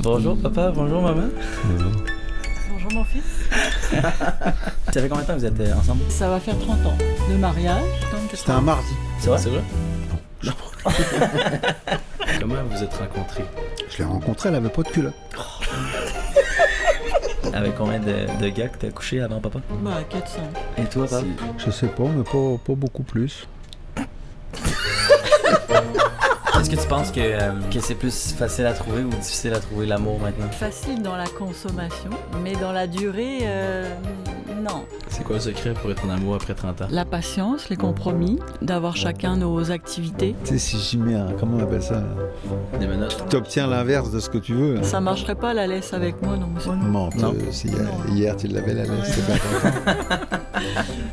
Bonjour papa, bonjour maman. Bonjour. Bonjour mon fils. Ça fait combien de temps que vous êtes ensemble? Ça va faire 30 ans de mariage. Donc C'était un mardi. C'est vrai? C'est vrai? Non. Comment vous vous êtes rencontrés? Je l'ai rencontrée, elle avait pas de culotte. Avec combien de gars que t'as couché avant papa? Bah 400. Et toi papa? Je sais pas, mais pas beaucoup plus. Est-ce que tu penses que c'est plus facile à trouver ou difficile à trouver l'amour maintenant? Facile dans la consommation, mais dans la durée, non. C'est quoi le secret pour être en amour après 30 ans? La patience, les compromis, d'avoir chacun nos activités. Tu sais, si j'y mets comment on appelle ça? Des menottes? Tu obtiens l'inverse de ce que tu veux. Hein. Ça marcherait pas la laisse avec moi, non monsieur. Mente, Non. si Non. hier tu l'avais la laisse, c'est pas grave.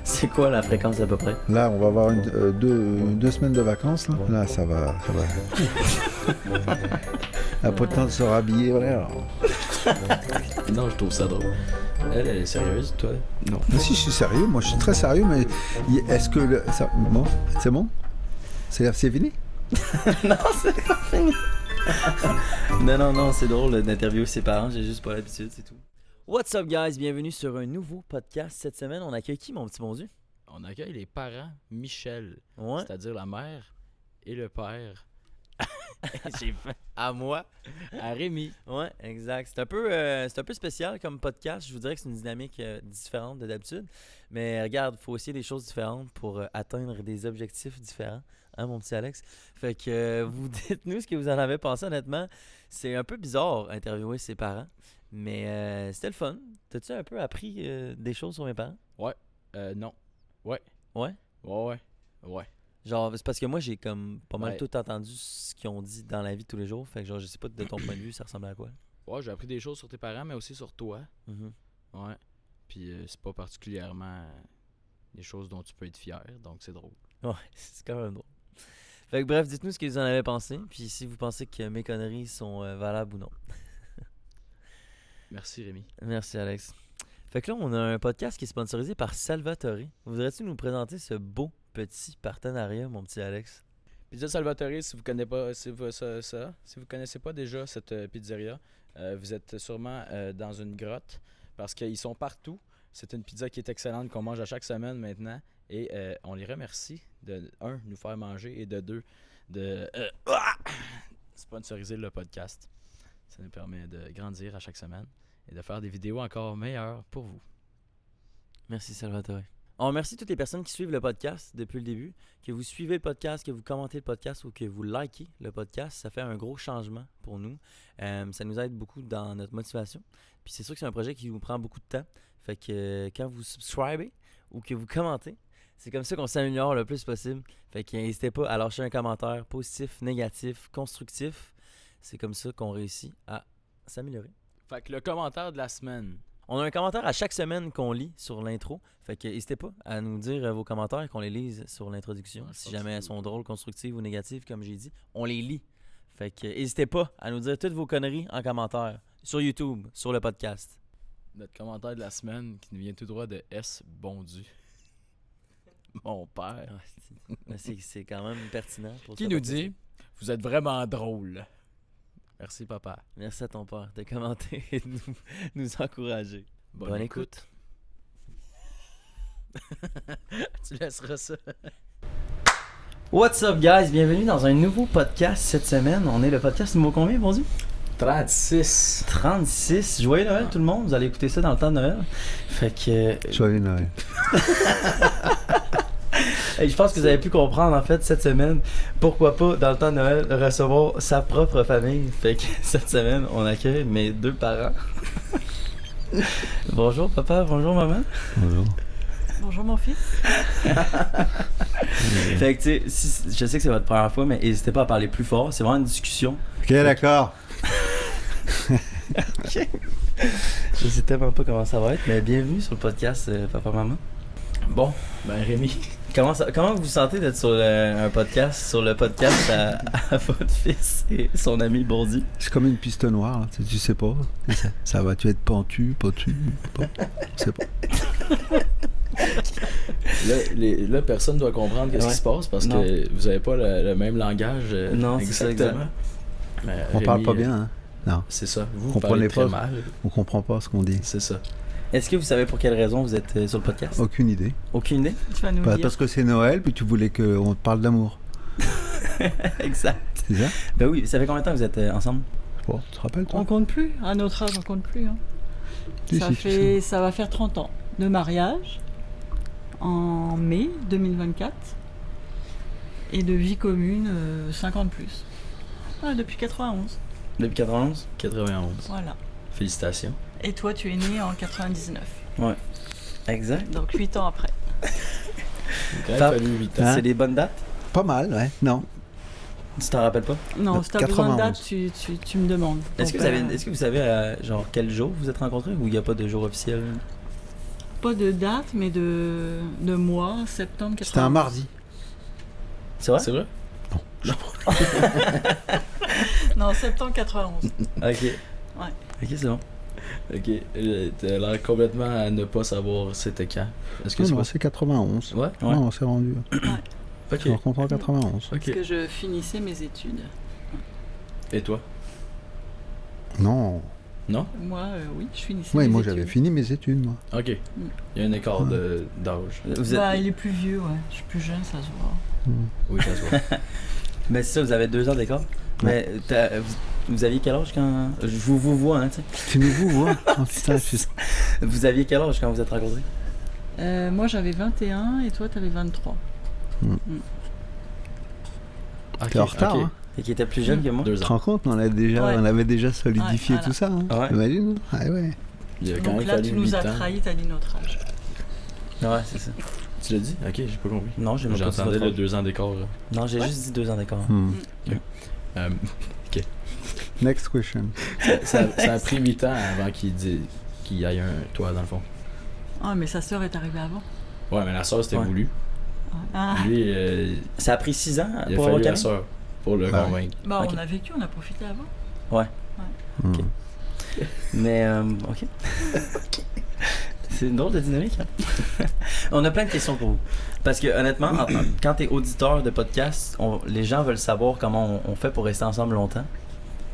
C'est quoi la fréquence à peu près? Là, on va avoir deux semaines de vacances. Là, ça va. Elle a pas le temps de se rhabiller, vrai. Alors. Non, je trouve ça drôle. Elle est sérieuse, toi? Non. Mais si, je suis sérieux. Moi, je suis très sérieux, mais est-ce que bon, c'est bon? C'est fini? Non, c'est pas fini. Non, c'est drôle d'interviewer ses parents, j'ai juste pas l'habitude, c'est tout. What's up guys, bienvenue sur un nouveau podcast. Cette semaine, on accueille qui, mon petit bon Dieu? On accueille les parents Michel, Ouais. c'est-à-dire la mère et le père J'ai fait à moi. à Rémi. Ouais, exact. C'est un peu spécial comme podcast. Je vous dirais que c'est une dynamique différente de d'habitude. Mais regarde, il faut essayer des choses différentes pour atteindre des objectifs différents. Hein, mon petit Alex? Fait que vous dites-nous ce que vous en avez pensé, honnêtement. C'est un peu bizarre interviewer ses parents. Mais c'était le fun. T'as-tu un peu appris des choses sur mes parents? Non. Ouais. Ouais? Ouais. Genre, c'est parce que moi, j'ai comme pas mal Ouais. tout entendu ce qu'ils ont dit dans la vie de tous les jours. Fait que genre, je sais pas de ton point de vue, ça ressemble à quoi? Ouais, j'ai appris des choses sur tes parents, mais aussi sur toi. Mhm. Ouais. Puis c'est pas particulièrement des choses dont tu peux être fier, donc c'est drôle. Ouais, c'est quand même drôle. Fait que bref, dites-nous ce que vous en avez pensé, puis si vous pensez que mes conneries sont valables ou non. Merci Rémi. Merci Alex. Fait que là, on a un podcast qui est sponsorisé par Salvatore. Voudrais-tu nous présenter ce beau petit partenariat, mon petit Alex? Pizza Salvatore, si vous connaissez pas, si vous connaissez pas déjà cette pizzeria, vous êtes sûrement dans une grotte parce qu'ils sont partout. C'est une pizza qui est excellente qu'on mange à chaque semaine maintenant et on les remercie de nous faire manger et de deux de sponsoriser le podcast. Ça nous permet de grandir à chaque semaine et de faire des vidéos encore meilleures pour vous. Merci Salvatore. On remercie toutes les personnes qui suivent le podcast depuis le début, que vous suivez le podcast, que vous commentez le podcast ou que vous likez le podcast. Ça fait un gros changement pour nous. Ça nous aide beaucoup dans notre motivation. Puis c'est sûr que c'est un projet qui vous prend beaucoup de temps. Fait que quand vous subscribez ou que vous commentez, c'est comme ça qu'on s'améliore le plus possible. Fait que n'hésitez pas à lâcher un commentaire positif, négatif, constructif. C'est comme ça qu'on réussit à s'améliorer. Fait que le commentaire de la semaine. On a un commentaire à chaque semaine qu'on lit sur l'intro. Fait que n'hésitez pas à nous dire vos commentaires qu'on les lise sur l'introduction. Ouais, je Si pense jamais que elles c'est sont drôles, constructives ou négatives, comme j'ai dit, on les lit. Fait que n'hésitez pas à nous dire toutes vos conneries en commentaire sur YouTube, sur le podcast. Notre commentaire de la semaine qui nous vient tout droit de S. Bondu. Mon père. Mais c'est quand même pertinent. Pour Qui ce nous podcast. dit « Vous êtes vraiment drôle. » Merci, papa. Merci à ton père de commenter et de nous encourager. Bonne écoute. Tu laisseras ça. What's up, guys? Bienvenue dans un nouveau podcast cette semaine. On est le podcast numéro combien, bon Dieu? 36. 36. Joyeux Noël, tout le monde. Vous allez écouter ça dans le temps de Noël. Fait que. Joyeux Noël. Hey, je pense que vous avez pu comprendre, en fait, cette semaine, pourquoi pas, dans le temps de Noël, recevoir sa propre famille. Fait que cette semaine, on accueille mes deux parents. Bonjour papa, bonjour maman. Bonjour. Bonjour mon fils. Fait que, tu sais, je sais que c'est votre première fois, mais n'hésitez pas à parler plus fort. C'est vraiment une discussion. Ok, d'accord. Ok. Je sais tellement pas comment ça va être, mais bienvenue sur le podcast Papa-Maman. Bon, Ben Rémi. comment vous vous sentez d'être sur un podcast, sur le podcast à votre fils et son ami Bourdi? C'est comme une piste noire, là. Tu sais pas. Ça va-tu être pentu, pas. Je sais pas. Là, personne doit comprendre ce Ouais. qui se passe parce Non. que vous avez pas le même langage Non, c'est ça, exactement. exact. Mais On parle Rémi, pas bien, hein. Non. C'est ça. Vous Comprenez parlez très pas. mal. On comprend pas ce qu'on dit. C'est ça. Est-ce que vous savez pour quelle raison vous êtes sur le podcast? Aucune idée. Aucune idée? Tu vas nous dire. Parce que c'est Noël, puis tu voulais qu'on te parle d'amour. Exact. C'est ça? Ben oui, ça fait combien de temps que vous êtes ensemble? Bon, tu te rappelles, toi? On compte plus. À notre âge, on compte plus. Hein. Si, Ça, si, fait, ça va faire 30 ans de mariage en mai 2024 et de vie commune 50 plus. Ah, depuis 91. Depuis 91? 91. Voilà. Félicitations. Et toi, tu es né en 99. Exact. Donc 8 ans après. Il a Fab, fallu 8 ans. Hein? C'est des bonnes dates? Pas mal, ouais. Non. Tu t'en rappelles pas? Non, si tu as besoin de 91. date, tu me demandes. Est-ce que, Donc, est-ce que vous savez genre quel jour vous êtes rencontrés ou il n'y a pas de jour officiel? pas de date, mais de mois, septembre 91. C'était un mardi. C'est vrai? C'est vrai? Non, septembre 91. Ok. Ok, c'est bon. Ok. T'as l'air complètement à ne pas savoir c'était quand. Est-ce que Non, c'est non, pas c'est 91. Ouais? Ouais. Non, on s'est rendu. Ok. On s'est rencontrés en 91. Parce que je finissais mes études. Et toi? Non. Non? Moi, oui, je finissais Oui, mes moi études. j'avais fini mes études, moi. Ok. Il y a un écart d'âge. Vous êtes... Bah, il est plus vieux, ouais. Je suis plus jeune, ça se voit. Oui, ça se voit. Mais c'est ça, vous avez 2 ans d'écart. Mais vous aviez quel âge quand... Je vous vois, hein, tu sais. Tu nous vois? Oh, putain, Vous aviez quel âge quand vous êtes rencontrés? Moi, j'avais 21 et toi, t'avais 23. Ok, T'es en retard, ok. hein? Et qui était plus jeune que moi? 2 Tu te ans. rends compte? On avait déjà solidifié Ouais, tout ça. Hein? Ouais. Imagine? Ah ouais. Il a quand Donc même là, fallu tu 8 nous as ans. trahi, t'as dit notre âge. Ouais, c'est ça. Tu l'as dit? Ok, j'ai pas compris. Non, j'ai même pas dit J'entendais votre le âge. 2 ans d'écart. là. Non, j'ai juste dit 2 ans d'écart. Euh, Next question. ça a pris 8 ans avant qu'il y ait un toit dans le fond. Ah, mais sa sœur est arrivée avant. Ouais, mais la soeur c'était Ouais. voulu. Ah. Lui, Ça a pris 6 ans il a pour fallu avoir la Camille? soeur pour le Ouais. convaincre. Bah, Ok. on a vécu, on a profité avant. Ok. Mais, ok. C'est une drôle de dynamique, hein? On a plein de questions pour vous. Parce que, honnêtement, quand t'es auditeur de podcast, les gens veulent savoir comment on fait pour rester ensemble longtemps.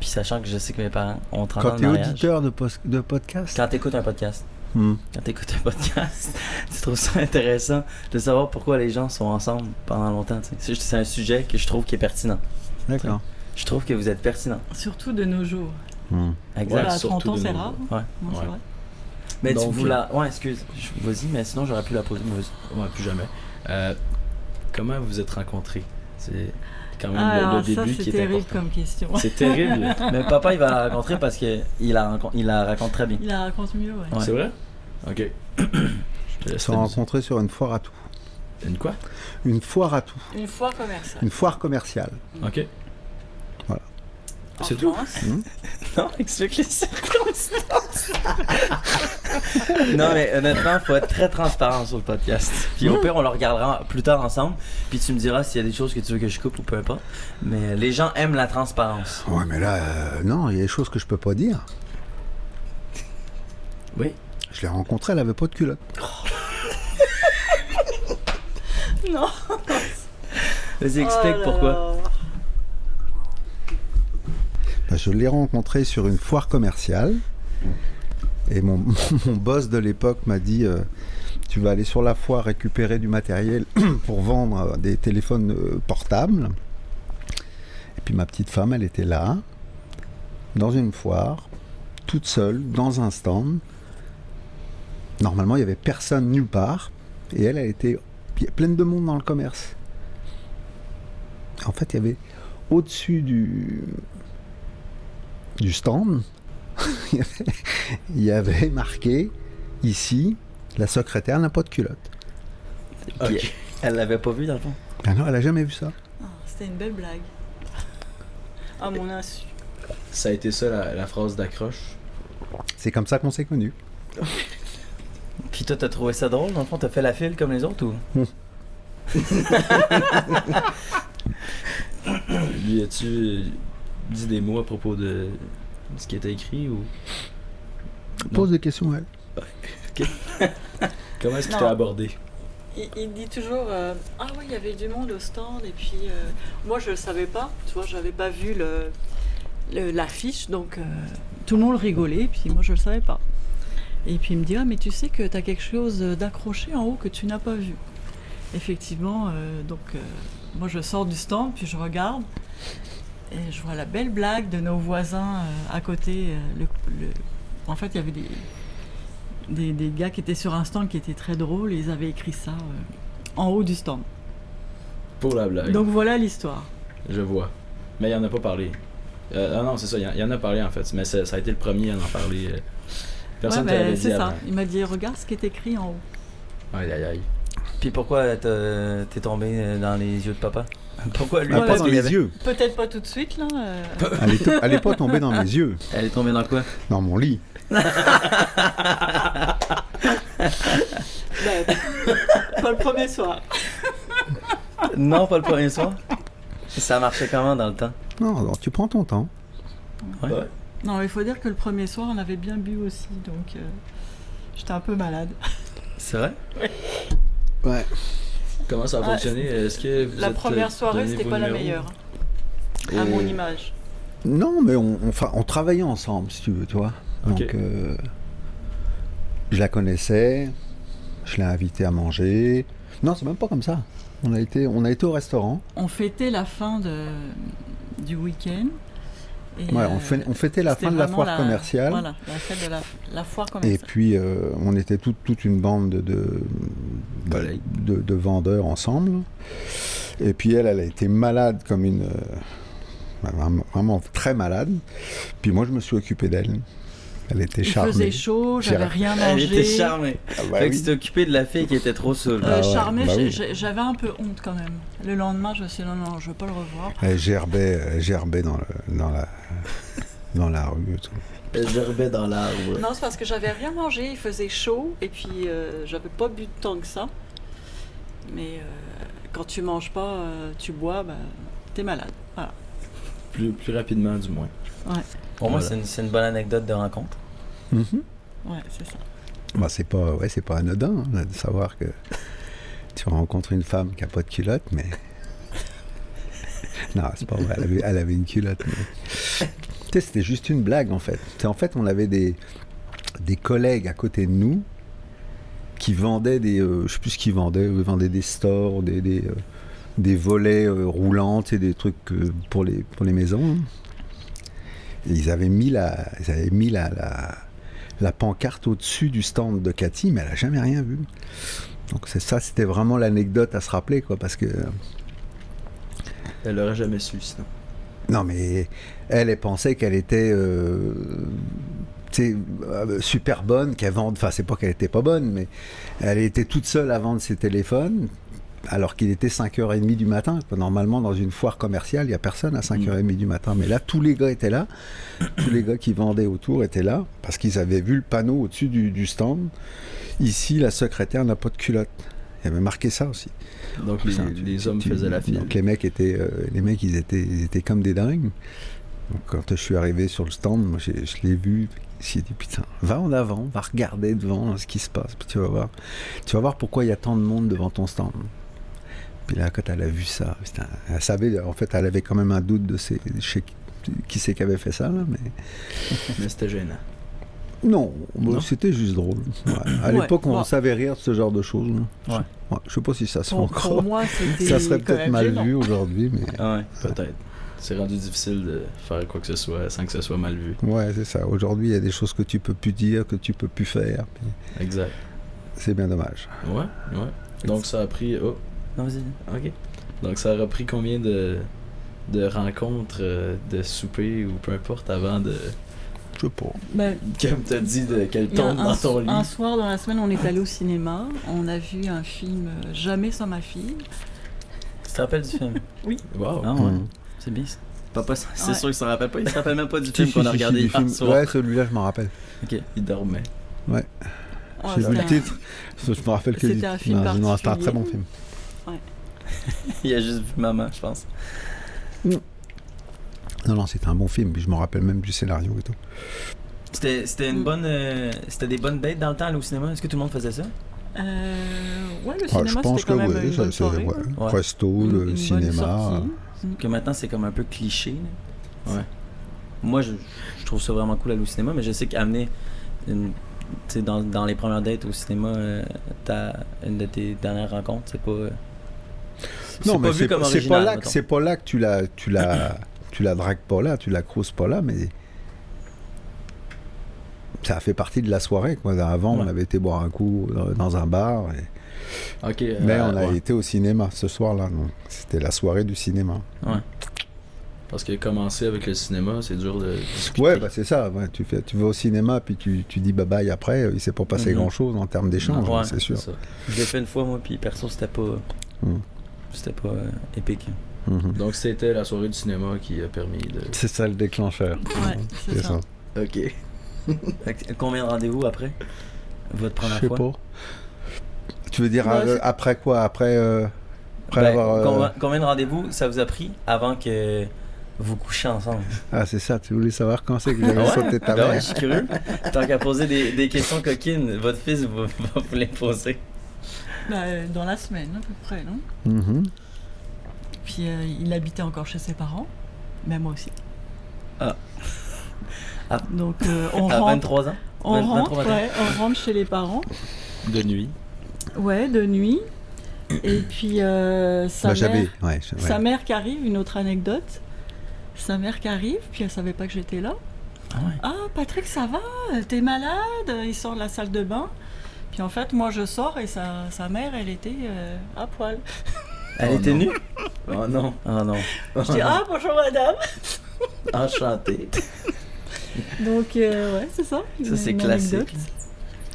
Puis sachant que je sais que mes parents ont 30 ans Quand de t'es mariage. auditeur de podcast? Quand t'écoutes un podcast. Hmm. Quand t'écoutes un podcast, tu trouves ça intéressant de savoir pourquoi les gens sont ensemble pendant longtemps. Tu sais. C'est un sujet que je trouve qui est pertinent. D'accord. Je trouve que vous êtes pertinent. Surtout de nos jours. Exact. Voilà, à surtout 30 ans, de c'est nos rare. jours. hein. Ouais. Non, c'est Ouais. vrai. Mais Donc, tu voulais. Ouais, excuse. Vas-y, mais sinon j'aurais pu la poser. Mais vas-y. Ouais, plus jamais. Comment vous êtes rencontrés? C'est quand même Alors, le début ça, qui c'est est terrible important. comme question. C'est terrible. Mais papa, il va la rencontrer parce qu'il la raconte très bien. Il la raconte mieux, ouais. Ouais. C'est vrai? Ok. Je te Ils laisse se sont t'amuser. rencontrés sur une foire à tout. Une quoi? Une foire à tout. Une fois commerciale. Une foire commerciale. Ok. Voilà. C'est En tout? France. Non, explique les circonstances. Non, mais honnêtement, faut être très transparent sur le podcast. Puis au pire, on le regardera plus tard ensemble. Puis tu me diras s'il y a des choses que tu veux que je coupe ou peu importe. Mais les gens aiment la transparence. Ouais, mais là, non, il y a des choses que je peux pas dire. Oui. Je l'ai rencontrée, elle avait pas de culotte. Non. Vas-y, explique Oh là pourquoi. là. Ben, je l'ai rencontrée sur une foire commerciale. Et mon boss de l'époque m'a dit tu vas aller sur la foire récupérer du matériel pour vendre des téléphones portables. Et puis ma petite femme, elle était là, dans une foire, toute seule, dans un stand. Normalement, il n'y avait personne nulle part. Et elle était pleine de monde dans le commerce. En fait, il y avait au-dessus du stand, il y avait marqué ici, la secrétaire n'a pas de culotte. Puis, Ok. elle l'avait pas vu dans le fond. Ah non, elle a jamais vu ça. Ah, c'était une belle blague. À mon insu. Ça a été ça la phrase d'accroche. C'est comme ça qu'on s'est connus. Puis toi, t'as trouvé ça drôle dans le fond? T'as fait la file comme les autres ou? Lui, as-tu dit des mots à propos de ce qui était écrit ou. Pose des questions à elle. Comment est-ce qu'il Non. t'a abordé? Il dit toujours ah oui, il y avait du monde au stand et puis moi je le savais pas, tu vois, j'avais pas vu l'affiche, donc tout le monde rigolait, puis moi je le savais pas. Et puis il me dit mais tu sais que tu as quelque chose d'accroché en haut que tu n'as pas vu. Effectivement, moi je sors du stand, puis je regarde, et je vois la belle blague de nos voisins à côté. En fait, il y avait des gars qui étaient sur un stand qui étaient très drôles, et ils avaient écrit ça en haut du stand. Pour la blague. Donc voilà l'histoire. Je vois. Mais il en a pas parlé. Non, c'est ça, il en a parlé en fait, mais ça a été le premier à en parler. Personne ne te l'avait dit c'est avant. ça. Il m'a dit regarde ce qui est écrit en haut. Aïe, aïe, aïe. Puis pourquoi t'es tombé dans les yeux de papa? Pourquoi lui? Ah, pas dans les yeux. Peut-être pas tout de suite là. Elle est pas tombée dans mes yeux. Elle est tombée dans quoi? Dans mon lit. Pas le premier soir. Non, pas le premier soir. Ça marchait comment dans le temps? Non, tu prends ton temps. Ouais. Non, il faut dire que le premier soir, on avait bien bu aussi, donc j'étais un peu malade. C'est vrai? Ouais. Comment ça a fonctionné? Est-ce que vous La êtes première soirée, donné c'était vos pas la numéros? meilleure, Et- à mon image. Non, mais on travaillait ensemble, si tu veux, tu vois. Donc, Ok. je la connaissais, je l'ai invitée à manger. Non, c'est même pas comme ça. On a été au restaurant. On fêtait la fin du week-end. Et, Ouais, on fêtait la c'était fin de la vraiment foire commerciale. Voilà, la fête de la foire Et commerciale. puis, on était toute une bande Collègues. de vendeurs ensemble. Et puis, elle a été malade comme une... vraiment très malade. Puis moi, je me suis occupé d'elle. Elle était Il charmée. faisait chaud, j'avais J'ai- rien Elle mangé. était charmée. Ah bah Fait que oui. tu t'es occupé de la fille qui était trop saoule. Ah ouais, Charmée, bah oui. j'avais un peu honte quand même. Le lendemain, je me suis dit non, je veux pas le revoir. Elle gerbait dans la rue et tout. Elle gerbait dans l'arbre. Non, c'est parce que j'avais rien mangé, il faisait chaud, et puis j'avais pas bu tant que ça. Mais quand tu manges pas, tu bois, t'es malade. Voilà. Plus rapidement, du moins. Pour moi, Voilà. c'est une bonne anecdote de rencontre. Mhm. Ouais, c'est ça. Bah, c'est pas anodin hein, de savoir que tu rencontres une femme qui a pas de culotte, mais... Non, c'est pas vrai, elle avait une culotte. Mais... Tu sais, c'était juste une blague, en fait. En fait, on avait des collègues à côté de nous qui vendaient je sais plus ce qu'ils vendaient. Ils vendaient des stores, des volets roulants, tu sais, des trucs pour les maisons. Hein. Et ils avaient mis la pancarte au-dessus du stand de Cathy, mais elle n'a jamais rien vu. Donc c'était vraiment l'anecdote à se rappeler, quoi, parce que... Elle l'aurait jamais su, sinon. Non, mais elle pensait qu'elle était super bonne, qu'elle vende... Enfin, c'est pas qu'elle était pas bonne, mais elle était toute seule à vendre ses téléphones, alors qu'il était 5h30 du matin. Normalement, dans une foire commerciale, il n'y a personne à 5h30 du matin. Mais là, tous les gars étaient là. Tous les gars qui vendaient autour étaient là, parce qu'ils avaient vu le panneau au-dessus du stand. Ici, la secrétaire n'a pas de culotte. Il y avait marqué ça aussi. Donc Putain, les hommes faisaient la file. Donc les mecs ils étaient comme des dingues. Donc quand je suis arrivé sur le stand, moi je l'ai vu, je me dit putain, va en avant, va regarder devant ce qui se passe, puis tu vas voir pourquoi il y a tant de monde devant ton stand. Puis là quand elle a vu ça, putain, elle savait, en fait elle avait quand même un doute de qui c'est qui avait fait ça là, mais Mais c'était gênant. non, Non? c'était juste drôle. Ouais. À Ouais, l'époque on bon. savait rire de ce genre de choses. Là. Ouais. Ouais, je sais pas si ça se fait Pour encore. moi, c'était Ça serait quand peut-être même mal gênant. vu aujourd'hui, mais... Ah ouais. Peut-être. C'est rendu difficile de faire quoi que ce soit sans que ce soit mal vu. Ouais, c'est ça. Aujourd'hui, il y a des choses que tu peux plus dire, que tu peux plus faire. Puis Exact. c'est bien dommage. Ouais. Donc ça a pris... Oh, Non, vas-y. ok. Donc ça a repris combien de rencontres, de souper ou peu importe avant de... Je sais pas. Ben, Comme t'as dit, qu'elle il y a tombe dans ton lit. un soir dans la semaine, on est allé au cinéma. On a vu un film Jamais sans ma fille. Tu te rappelles du film? Wow. Ah ouais. Mm. C'est bien ça. Papa, c'est Ouais. sûr qu'il s'en rappelle pas. Il se rappelle même pas du Si, film qu'on a si, regardé du hier film. soir. Ouais, celui-là, je m'en rappelle. Ok. Il dormait. Ouais, J'ai vu le c'était titre. Je me rappelle que C'était un film non, c'était un très particulier. bon film. Il a juste vu maman, je pense. Non, c'était un bon film. Puis je me rappelle même du scénario et tout. C'était une bonne. C'était des bonnes dates dans le temps aller au cinéma. Est-ce que tout le monde faisait ça? Ouais, le Ouais, cinéma, je pense c'était que quand même oui. une bonne soirée. Ouais. Ouais. Resto, Une le bonne cinéma. sortie. Que maintenant c'est comme un peu cliché. là. Ouais. moi, je trouve ça vraiment cool aller au cinéma, mais je sais qu'amener tu sais, dans les premières dates au cinéma, une de tes dernières rencontres, c'est pas. Non, mais pas vu comme c'est original, pas là, mettons. c'est pas là que tu la dragues pas là, tu la creuses pas là, mais ça a fait partie de la soirée, quoi. Avant, Ouais. on avait été boire un coup dans un bar, et- Ok. mais on a ouais. été au cinéma ce soir-là. Donc c'était la soirée du cinéma. Ouais. Parce que commencer avec le cinéma, c'est dur de discuter. Ouais, bah c'est ça. Ouais, tu vas au cinéma, puis tu dis bye bye après. Il s'est pas passé Mhm. grand-chose en termes d'échange, Ouais, c'est sûr. C'est ça. Je l'ai fait une fois, moi, puis perso, c'était pas. Mm. C'était pas épique. Mhm. Donc c'était la soirée du cinéma qui a permis de... C'est ça le déclencheur. Ouais, c'est ça. Ok. Fait que combien de rendez-vous après votre Je première sais fois? pas. Tu veux dire Ouais, c'est- après quoi? Après Ben, avoir. combien de rendez-vous ça vous a pris avant que vous couchiez ensemble? Ah, c'est ça. Tu voulais savoir quand c'est que j'avais Ah ouais? sauté ta Ben ouais, mère. je suis curieux. Tant qu'à poser des questions coquines, votre fils va vous les poser. Dans la semaine, à peu près, non? Mhm. Puis il habitait encore chez ses parents, mais moi aussi. Ah. Ah. Donc on À rentre, 23 ans? on 23 rentre, matins. ouais, on rentre chez les parents, De nuit. ouais, de nuit. Et puis Bah, sa mère qui arrive, une autre anecdote. Sa mère qui arrive, puis elle savait pas que j'étais là. Ah ouais. Ah, Patrick, ça va? T'es malade? Il sort de la salle de bain. Puis en fait, moi je sors et sa mère, elle était à poil. Elle Oh était non. nue? Oh non. Ah non. Je dis ah bonjour madame. Enchanté. Donc ouais, c'est ça. Ça, c'est une classique. anecdote.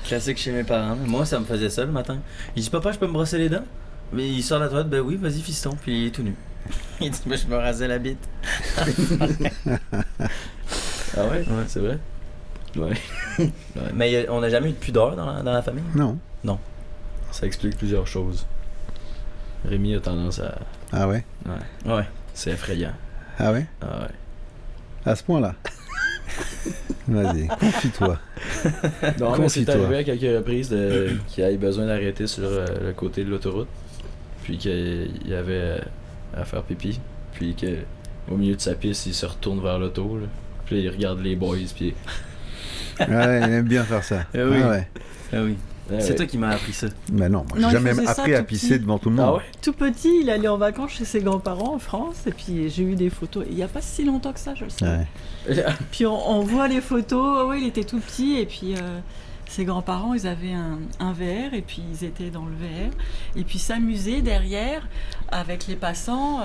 Classique chez mes parents. Moi, ça me faisait ça le matin. Il dit, papa, je peux me brosser les dents? Mais il sort de la toilette, ben oui, vas-y, fiston. Puis il est tout nu. Il dit, ben, je me rasais la bite. Ah ouais? Ouais. C'est vrai? Ouais. Ouais, mais on n'a jamais eu de pudeur dans la famille? Non. Ça explique plusieurs choses. Rémi a tendance à... Ah ouais? Ouais. Ouais. C'est effrayant. Ah ouais? Ah ouais. À ce point-là? Vas-y, confie-toi. Non, mais c'est Confie-toi. arrivé à quelques reprises qu'il ait besoin d'arrêter sur le côté de l'autoroute. Puis qu'il y avait à faire pipi. Puis qu'au milieu de sa piste, il se retourne vers l'auto. Là. Puis là, il regarde les boys. Puis... Ouais, il aime bien faire ça. Eh oui. Ah ouais. Ah oui. Ah C'est ouais. toi qui m'as appris ça. Mais non, moi, Non, j'ai il jamais faisait ça appris à tout pisser petit. devant tout le monde. Ah ouais? Tout petit, il allait en vacances chez ses grands-parents en France et puis j'ai eu des photos. Il n'y a pas si longtemps que ça, je le sais. Ouais. Puis on voit les photos, oui, il était tout petit et puis ses grands-parents, ils avaient un VR et puis ils étaient dans le VR et puis s'amusaient derrière avec les passants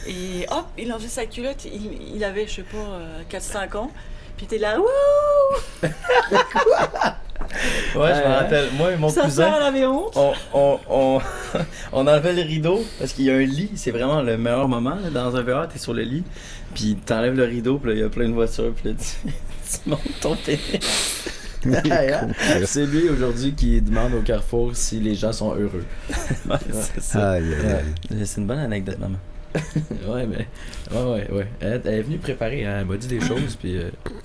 et hop, il enlevait sa culotte, il avait, je sais pas, 4-5 ans, puis il était là, wouh! Ouais, je me rappelle. Moi et mon Sa cousin. sœur, elle avait honte. On enlevait le rideau parce qu'il y a un lit, c'est vraiment le meilleur moment. Là, dans un VR, t'es sur le lit, puis t'enlèves le rideau, puis là, il y a plein de voitures, puis là, tu montes ton pénis. C'est lui aujourd'hui qui demande au Carrefour si les gens sont heureux. Ouais, c'est ça. Aïe, aïe, aïe. C'est une bonne anecdote, maman. Ouais, mais. Ouais. Elle est venue préparer, hein, elle m'a dit des choses, puis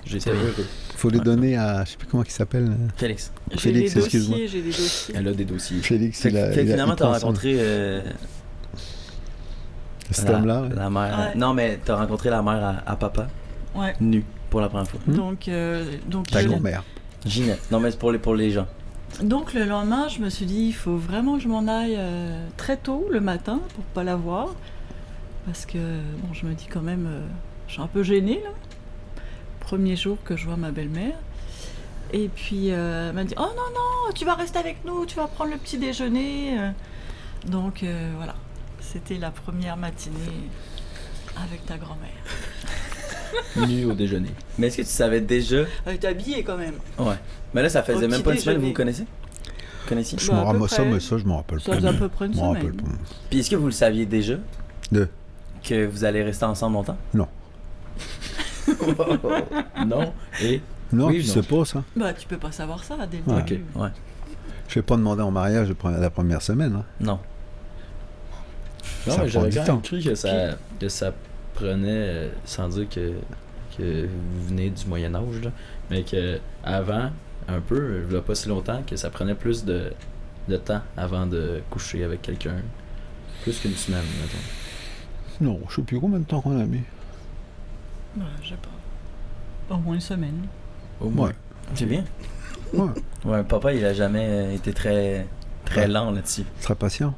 j'étais heureux. Faut les donner à, je sais plus comment il s'appelle. Félix. J'ai Félix, des excuse-moi. dossiers, j'ai des dossiers. Elle a des dossiers. Félix, Fait que finalement, il t'as prend ça. rencontré Cet homme-là. ouais. la mère. Ouais. Non, mais t'as rencontré la mère à papa, Ouais. nue, pour la première fois. Donc Ta je- grand-mère. Ginette. Non, mais c'est pour les gens. Donc le lendemain, je me suis dit, il faut vraiment que je m'en aille très tôt le matin pour pas la voir. Parce que, bon, je me dis quand même, je suis un peu gênée là. Premier jour que je vois ma belle-mère. Et puis elle m'a dit, oh non, tu vas rester avec nous, tu vas prendre le petit déjeuner. Donc voilà, c'était la première matinée avec ta grand-mère. Nu au déjeuner. Mais est-ce que tu savais déjà. Elle était habillée quand même. Ouais. Mais là, ça faisait Au même petit pas une semaine que vous déjeuner. vous connaissez? Connaissiez? Je Bah, me à peu rappelle ça, près. mais ça, je me rappelle Ça pas. faisait à peu près une Je me rappelle semaine. pas. Puis est-ce que vous le saviez déjà? De. Que vous allez rester ensemble longtemps? Non. Et. Non, Oui, tu non. sais pas ça. Bah tu peux pas savoir ça dès le Ouais. début. Ouais. Je vais pas demander en mariage la première semaine. Hein. Non. Non, Ça mais j'aurais prend du quand temps. même cru que ça prenait, sans dire que vous venez du Moyen-Âge, là, mais que avant, un peu, il y a pas si longtemps, que ça prenait plus de temps avant de coucher avec quelqu'un. Plus qu'une semaine, mettons. Non, je sais plus combien de temps qu'on a mis. Ouais, je sais pas. Au moins une semaine. Au moins. Ouais. C'est bien. Ouais. Ouais, papa, il a jamais été très lent là-dessus. Très patient.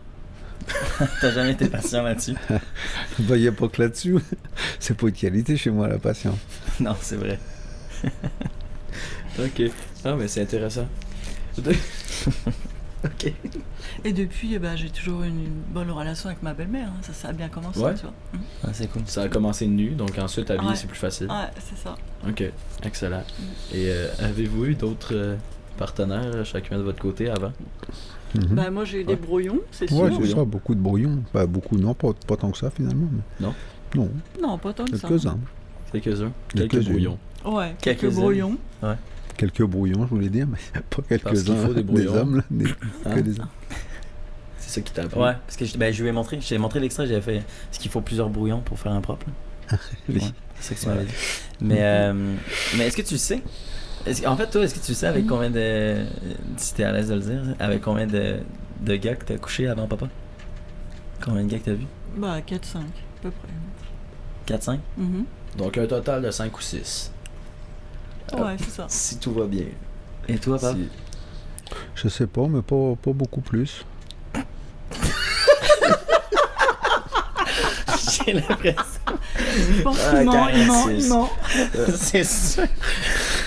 T'as jamais été patient là-dessus? Bah, il n'y a pas que là-dessus. C'est pas une qualité chez moi, la patience. Non, c'est vrai. Ok. Ah, mais c'est intéressant. Ok. Et depuis, j'ai toujours une bonne relation avec ma belle-mère. Hein. Ça a bien commencé, Ouais. tu vois. Ah, c'est cool. Ça a commencé nu, donc ensuite habiller, Ouais. c'est plus facile. Ouais, c'est ça. Ok, excellent. Et avez-vous eu d'autres partenaires chacun de votre côté avant? Mhm. Moi, j'ai eu des Ouais. brouillons, c'est sûr. Ouais, brouillons. c'est ça, beaucoup de brouillons. Pas beaucoup, non, pas tant que ça finalement. Mais... Non? Non, Non, pas tant que ça. quelques-uns. Quelques-uns? Quelques-uns. Quelques brouillons. Ouais, quelques Quelques-uns. brouillons. Quelques brouillons, je voulais dire, mais pas qu'il quelques-uns. faut des brouillons. hommes, là, Hein? que des hommes. C'est ça qui t'a appris? Ouais, parce que je lui ai montré, je t'ai montré l'extrait, j'avais fait ce qu'il faut plusieurs brouillons pour faire un propre. là. Oui. Ouais, c'est ça que tu m'avais dit. Mais est-ce que tu le sais? En fait, toi, est-ce que tu le sais avec combien de. Si t'es à l'aise de le dire, avec combien de gars que t'as couché avant papa? Combien de gars que t'as vu? 4-5, à peu près. 4-5? Mhm. Donc un total de 5 ou 6. Ouais, c'est ça. Si tout va bien. Et toi, papa? Je sais pas, mais pas beaucoup plus. J'ai l'impression. Je pense Ah, qu'il ment, il ment, c'est- il ment. C'est sûr.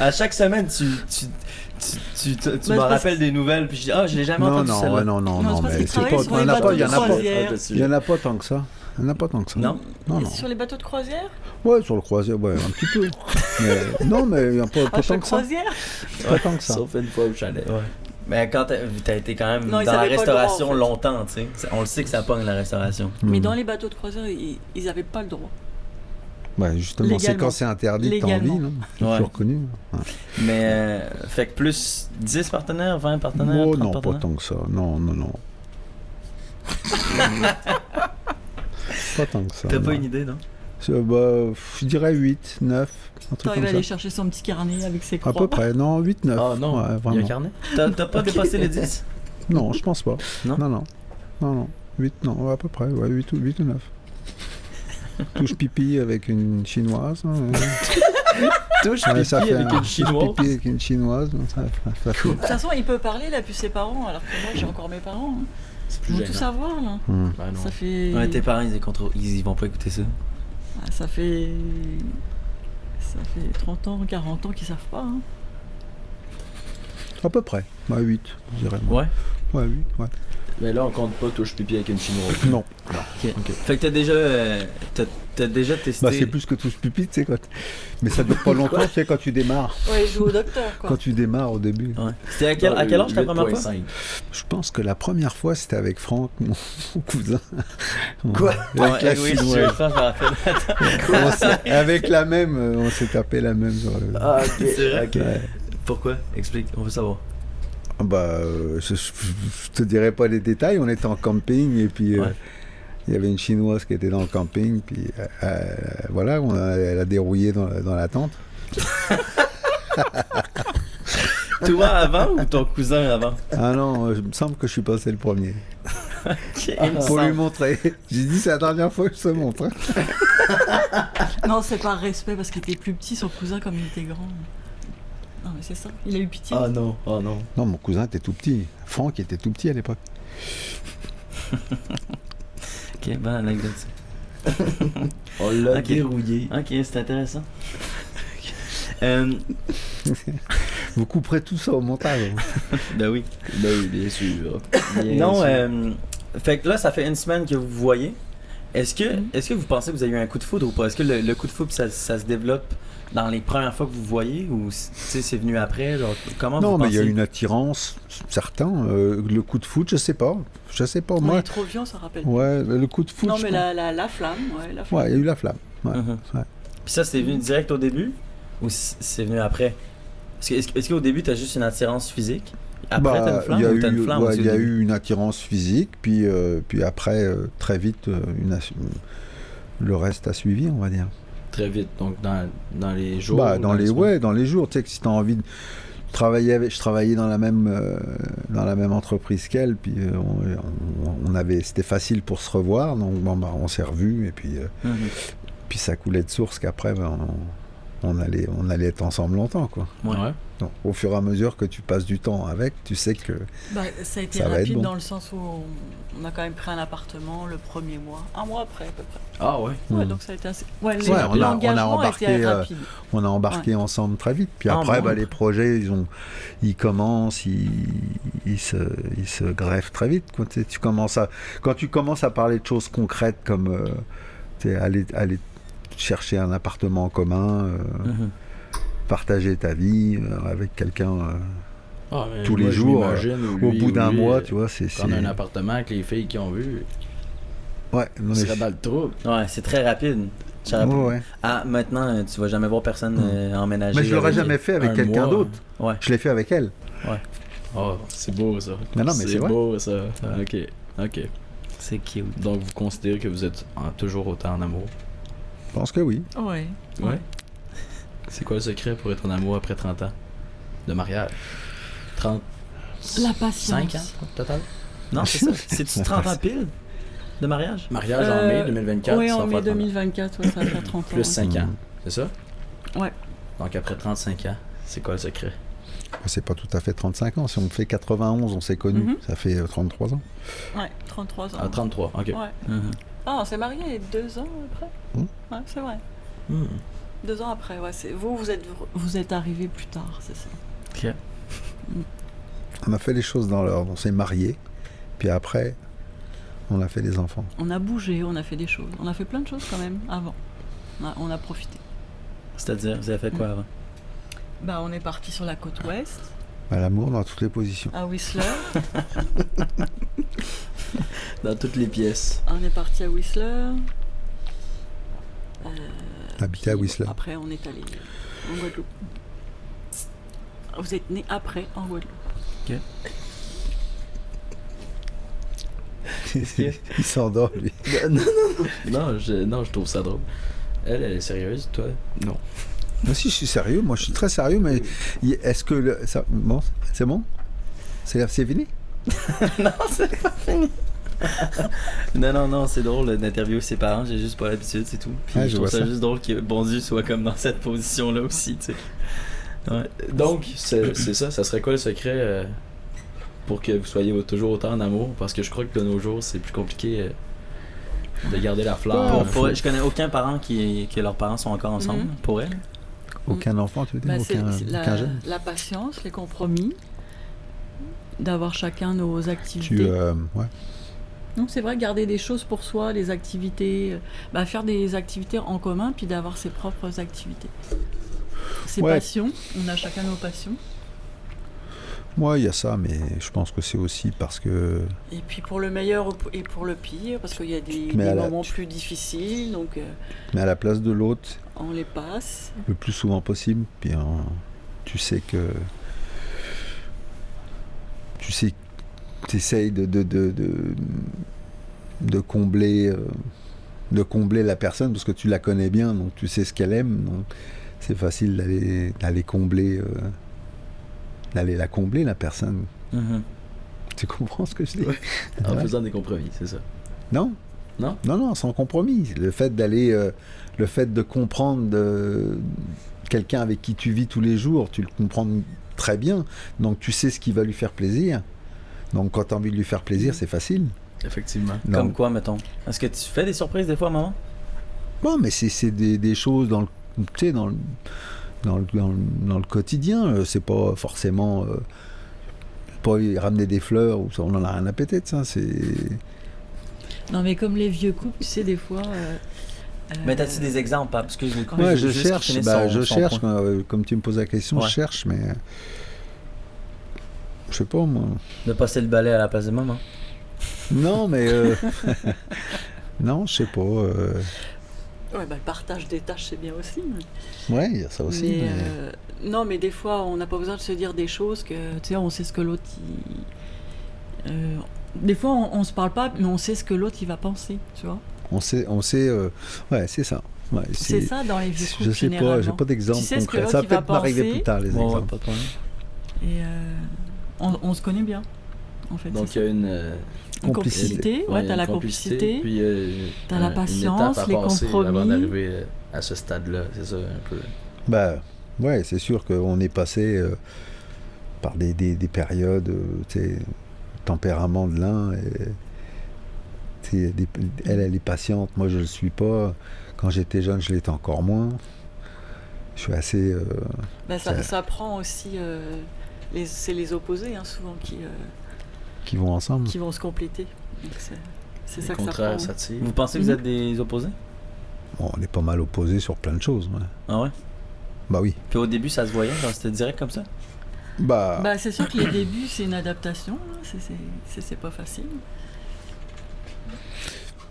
À chaque semaine, tu Bah, m'en parce- rappelles des nouvelles, puis je dis, ah, je l'ai jamais Non, entendu non, celle-là. ouais, non, Non, c'est parce mais qu'il c'est travaille pas. sur Il y les en a bateaux pas, il y de en a pas. croisière. Il y en a pas tant que ça. Il y en a pas tant que ça. Non? Non, Et non. sur les bateaux de croisière? Ouais, sur le croisière, ouais, un petit peu. Mais, non, mais il y a pas Ah, sur tant la que ça. croisière? Pas tant que ça. Sauf une fois au chalet. Ouais. Mais quand t'as été quand même Non, ils dans la avaient pas le droit, restauration en fait. longtemps, tu sais. On le sait que ça pogne la restauration. Mais Hmm. dans les bateaux de croisière, ils avaient pas le droit. Ouais, justement, c'est Légalement. quand c'est interdit que t'as Légalement. envie, non? C'est Ouais. toujours connu. Ouais. Mais, fait que plus 10 partenaires, 20 partenaires, Oh 30 non, pas partenaires? tant que ça. Non, non, non. Pas tant que ça. T'as non. pas une idée, non? Je dirais 8, 9, un truc T'arrives comme à ça. aller chercher son petit carnet avec ses À croix. peu près, non, 8, 9. Ah non, ouais, il y a vraiment. un carnet? T'as pas dépassé les 10? Non, je pense pas. Non? Non, non. Non, non. 8, non, ouais, à peu près, ouais, 8 ou 9. Touche pipi avec une chinoise. Hein, Touche ouais, pipi ça fait avec un une chinoise. touche pipi avec une chinoise. Ça fait. De toute façon, il peut parler, là, puis ses parents, alors que moi, j'ai encore mes parents. Hein. C'est Ils plus vont tout gênant. savoir, là. Hmm. Ah non. Ça fait... Ouais, tes parents, ils vont pas écouter ça. Ah, ça fait 30 ans, 40 ans qu'ils savent pas. Hein. À peu près. Ouais, 8, je dirais. moi. Ouais? Ouais, 8, ouais. Mais là, on compte pas touche pipi avec une chinoise. Non. Ok. Fait que t'as déjà testé... Bah, c'est plus que touche pipi, tu sais. Mais ça dure pas longtemps, tu sais, quand tu démarres. Ouais, je joue au docteur, quoi. Quand tu démarres au début. Ouais. C'était à quel âge ta première fois? 8.5. Je pense que la première fois, c'était avec Franck, mon cousin. Quoi? Avec la oui, je chinoise. me rappelle. Avec la même, on s'est tapé la même. Sur le... Ah, ok. C'est vrai? Ok. Ouais. Pourquoi? Explique, on veut savoir. Bah, je te dirai pas les détails. On était en camping et puis Ouais. il y avait une chinoise qui était dans le camping. Puis voilà, elle a dérouillé dans la tente. Toi avant ou ton cousin avant? Ah non, il me semble que je suis passé le premier. Ok, Pour lui montrer. J'ai dit c'est la dernière fois que je te montre. Non, c'est par respect, parce qu'il était plus petit, son cousin, comme il était grand. Non, mais c'est ça. Il a eu pitié. Oh non, oh non. Non, mon cousin était tout petit. Franck était tout petit à l'époque. Ok, bonne anecdote. On l'a Ok. dérouillé. Ok, c'est intéressant. Vous couperez tout ça au montage. Ben oui. Ben oui, bien sûr. Non, fait que là, ça fait une semaine que vous vous voyez. Est-ce que vous pensez que vous avez eu un coup de foudre ou pas? Est-ce que le coup de foudre, ça se développe dans les premières fois que vous voyez ou c'est venu après? Genre, comment Non, vous mais pensez? il y a une attirance, certain. Le coup de foot, je sais pas. Je sais pas, On moi. est trop vieux, ça rappelle. Ouais, le coup de foot. Non, je mais pense- la flamme, ouais, la flamme. Ouais, il y a eu la flamme. Ouais. Mhm. Ouais. Puis ça, c'est venu direct au début ou c'est venu après? Est-ce qu'au début, t'as juste une attirance physique? Après, t'as une flamme il y a ou t'as une flamme ouais, aussi il y au a début? eu une attirance physique, puis après, très vite, le reste a suivi, on va dire. Très vite, donc dans les jours. Bah, dans les semaines. dans les jours, tu sais que si tu as envie de travailler avec, je travaillais dans la même entreprise qu'elle, puis on avait, c'était facile pour se revoir, donc bon, bah, on s'est revus et puis Mhm. puis ça coulait de source qu'après ben, on allait être ensemble longtemps, quoi. Ouais. Donc, au fur et à mesure que tu passes du temps avec, tu sais que Ça a été Ça va être rapide bon. dans le sens où on a quand même pris un appartement le premier mois. Un mois après, à peu près. Ah ouais. Ouais, Mm. donc ça a été assez... Ouais, Ouais, on a l'engagement a embarqué, été rapide. on a embarqué ensemble très vite. Puis Ah, après, bon. les projets, ils commencent, ils se greffent très vite. Quand tu commences à parler de choses concrètes comme aller chercher un appartement en commun, Mhm. partager ta vie avec quelqu'un Ah, mais tous moi, les je jours, m'imagine, au lui bout ou d'un lui, mois, tu vois, c'est... Prendre un appartement avec les filles qui ont vu, Ouais, non, il mais serait dans le trouble. Ouais, c'est très rapide. C'est rapide. ouais. Ah, maintenant, tu vas jamais voir personne emménager. Mais je l'aurais avec- jamais fait avec un quelqu'un mois. d'autre. Ouais. Je l'ai fait avec elle. Oh, c'est beau ça. Mais non, mais c'est vrai. beau ça. Ouais. Ok. C'est cute. Donc vous considérez que vous êtes toujours autant en amour? Je pense que oui. Ouais. Ouais. C'est quoi le secret pour être en amour après 30 ans de mariage? 35 La patience. ans total? Non, c'est ça. C'est-tu 30 ans pile de mariage? Mariage en mai 2024. Oui, ça en va mai faire 30 ans. 2024, ouais, ça va faire 30 ans. Plus 5 ans, c'est ça? Ouais. Donc après 35 ans, c'est quoi le secret? C'est pas tout à fait 35 ans. Si on fait 91, on s'est connus. Mhm. Ça fait 33 ans. Ouais, 33 ans. Ah, 33, ok. Ouais. Mhm. Ah, on s'est mariés 2 ans après. Hmm. Ouais, c'est vrai. Hmm. 2 ans après, ouais. Vous êtes arrivés plus tard, c'est ça. Ok. On a fait les choses dans l'ordre. On s'est mariés. Puis après, on a fait des enfants. On a bougé, on a fait des choses. On a fait plein de choses quand même avant. On a profité. C'est-à-dire, vous avez fait quoi avant? Bah, on est parti sur la côte ouest, Bah, l'amour dans toutes les positions. à Whistler. Dans toutes les pièces. On est parti à Whistler. Habiter à Puis, Whistler. Après, on est allé en Guadeloupe. Vous êtes né après en Guadeloupe. Il s'endort, lui. Non, je trouve ça drôle. Elle est sérieuse, toi? Non. Moi aussi, je suis sérieux. Moi, je suis très sérieux. Mais est-ce que... Bon, c'est bon? C'est fini? Non, c'est pas fini. non, c'est drôle d'interviewer ses parents. J'ai juste pas l'habitude, c'est tout. Puis Ouais, je je trouve vois ça ça. juste drôle que bon Dieu soit comme dans cette position-là aussi, tu sais. Ouais. Donc, c'est ça. Ça serait quoi le secret pour que vous soyez toujours autant en amour? Parce que je crois que de nos jours, c'est plus compliqué de garder la flamme. Je connais aucun parent que leurs parents sont encore ensemble, Mhm. pour elle. Aucun enfant, tu veux dire? Bah, c'est Aucun jeune? la patience, les compromis, d'avoir chacun nos activités. Ouais. Non, c'est vrai, garder des choses pour soi, des activités, faire des activités en commun, puis d'avoir ses propres activités. Ses Ouais. passions, on a chacun nos passions. Moi, il y a ça, mais je pense que c'est aussi parce que... Et puis pour le meilleur et pour le pire, parce qu'il y a des Mais à la- moments plus difficiles, donc Mais à la place de l'autre, on les passe. le plus souvent possible, puis tu sais que... Tu essayes de combler la personne, parce que tu la connais bien, donc tu sais ce qu'elle aime, donc c'est facile d'aller combler... d'aller la combler, la personne. Mhm. Tu comprends ce que je dis? Ouais. En Ouais. faisant des compromis, c'est ça. Non. Non? Non, sans compromis. Le fait de comprendre quelqu'un avec qui tu vis tous les jours, tu le comprends très bien. Donc tu sais ce qui va lui faire plaisir. Donc quand tu as envie de lui faire plaisir, c'est facile. Effectivement. Non. Comme quoi, mettons? Est-ce que tu fais des surprises des fois, maman? Bon, mais c'est des choses dans le quotidien. C'est pas forcément pas ramener des fleurs ou ça, on en a rien à péter de ça. C'est Non, mais comme les vieux couples, tu sais, des fois. Mais t'as-tu des exemples, Pape? Parce que ouais, je cherche. Comme tu me poses la question, Ouais. je cherche, mais je sais pas moi. De passer le balai à la place de maman. Non, mais non, je sais pas. Ouais, le partage des tâches, c'est bien aussi. Ouais, il y a ça aussi. Mais, mais- non, mais des fois, on n'a pas besoin de se dire des choses que, tu sais, on sait ce que l'autre. Des fois, on se parle pas, mais on sait ce que l'autre il va penser, tu vois. On sait, ouais, c'est ça. Ouais, C'est ça dans les vieux couples. Je sais pas, j'ai généralement. pas d'exemple Tu sais ce que concret. l'autre, Ça va il va peut-être m'arriver penser. plus tard, les Ouais, exemples. pas de problème. Et on se connaît bien, en fait. Donc c'est il y a ça. une complicité, ouais, il y a t'as une la complicité, puis t'as la une patience, étape à les passer compromis. avant d'arriver à ce stade-là, c'est ça un peu. Bah, ouais, c'est sûr qu'on est passé par des périodes, tu sais, tempérament de l'un, et, tu sais, elle est patiente, moi je le suis pas. Quand j'étais jeune, je l'étais encore moins. Je suis assez... ça prend aussi... c'est les opposés, hein, souvent, qui vont ensemble. qui vont se compléter. Donc c'est Les ça que ça contraires prend. s'attirent. Vous pensez que vous êtes des opposés? Bon, on est pas mal opposés sur plein de choses. Ouais. Ah ouais? Bah oui. Puis au début, ça se voyait, genre c'était direct comme ça? Bah, Bah, c'est sûr que les débuts, c'est une adaptation. Hein. C'est pas facile.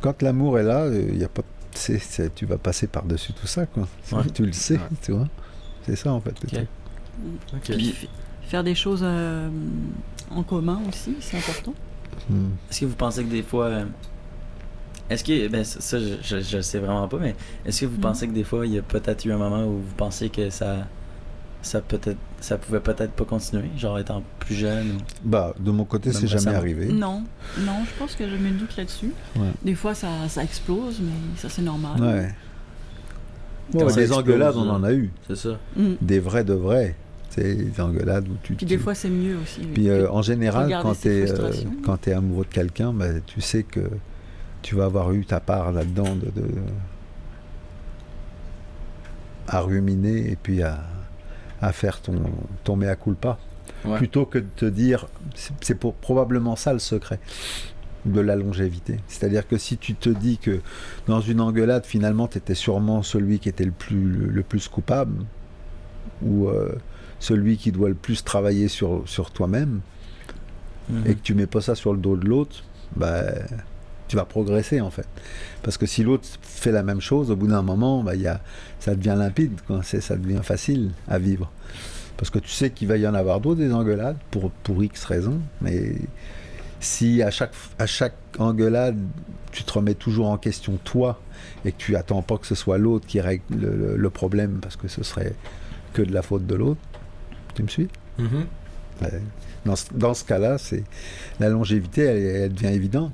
quand l'amour est là, y a pas, tu vas passer par-dessus tout ça, quoi. Ouais. Tu le sais, Ouais. tu vois. C'est ça, en fait. le Ok. truc. Ok. Puis faire des choses en commun aussi, c'est important. Hmm. Est-ce que vous pensez que des fois. Est-ce que. Ben, ça, je le sais vraiment pas, mais est-ce que vous pensez que des fois, il y a peut-être eu un moment où vous pensiez que ça pouvait peut-être pas continuer, genre étant plus jeune? Bah, de mon côté, Même c'est jamais récemment. arrivé. Non, je pense que j'ai mis le doute là-dessus. Ouais. Des fois, ça explose, mais ça, c'est normal. Ouais. Bon, Quand ça des explose, engueulades, on en a eu. C'est ça. Mm. Des vrais de vrais. C'est des engueulades où tu... Puis des fois, c'est mieux aussi. Puis en général, regarder quand ses tu frustrations. es amoureux de quelqu'un, bah, tu sais que tu vas avoir eu ta part là-dedans à ruminer et puis à faire ton mea culpa. Ouais. Plutôt que de te dire, c'est probablement ça le secret de la longévité. C'est-à-dire que si tu te dis que dans une engueulade, finalement, tu étais sûrement celui qui était le plus coupable, ou celui qui doit le plus travailler sur toi-même, Mhm. et que tu mets pas ça sur le dos de l'autre, bah, tu vas progresser en fait. Parce que si l'autre fait la même chose, au bout d'un moment, bah, ça devient limpide, quoi. Ça devient facile à vivre. Parce que tu sais qu'il va y en avoir d'autres des engueulades, pour X raisons, mais si à chaque engueulade, tu te remets toujours en question toi, et que tu attends pas que ce soit l'autre qui règle le problème, parce que ce serait que de la faute de l'autre, tu me suis? Mhm. Ouais. Dans ce cas-là, la longévité, elle devient évidente.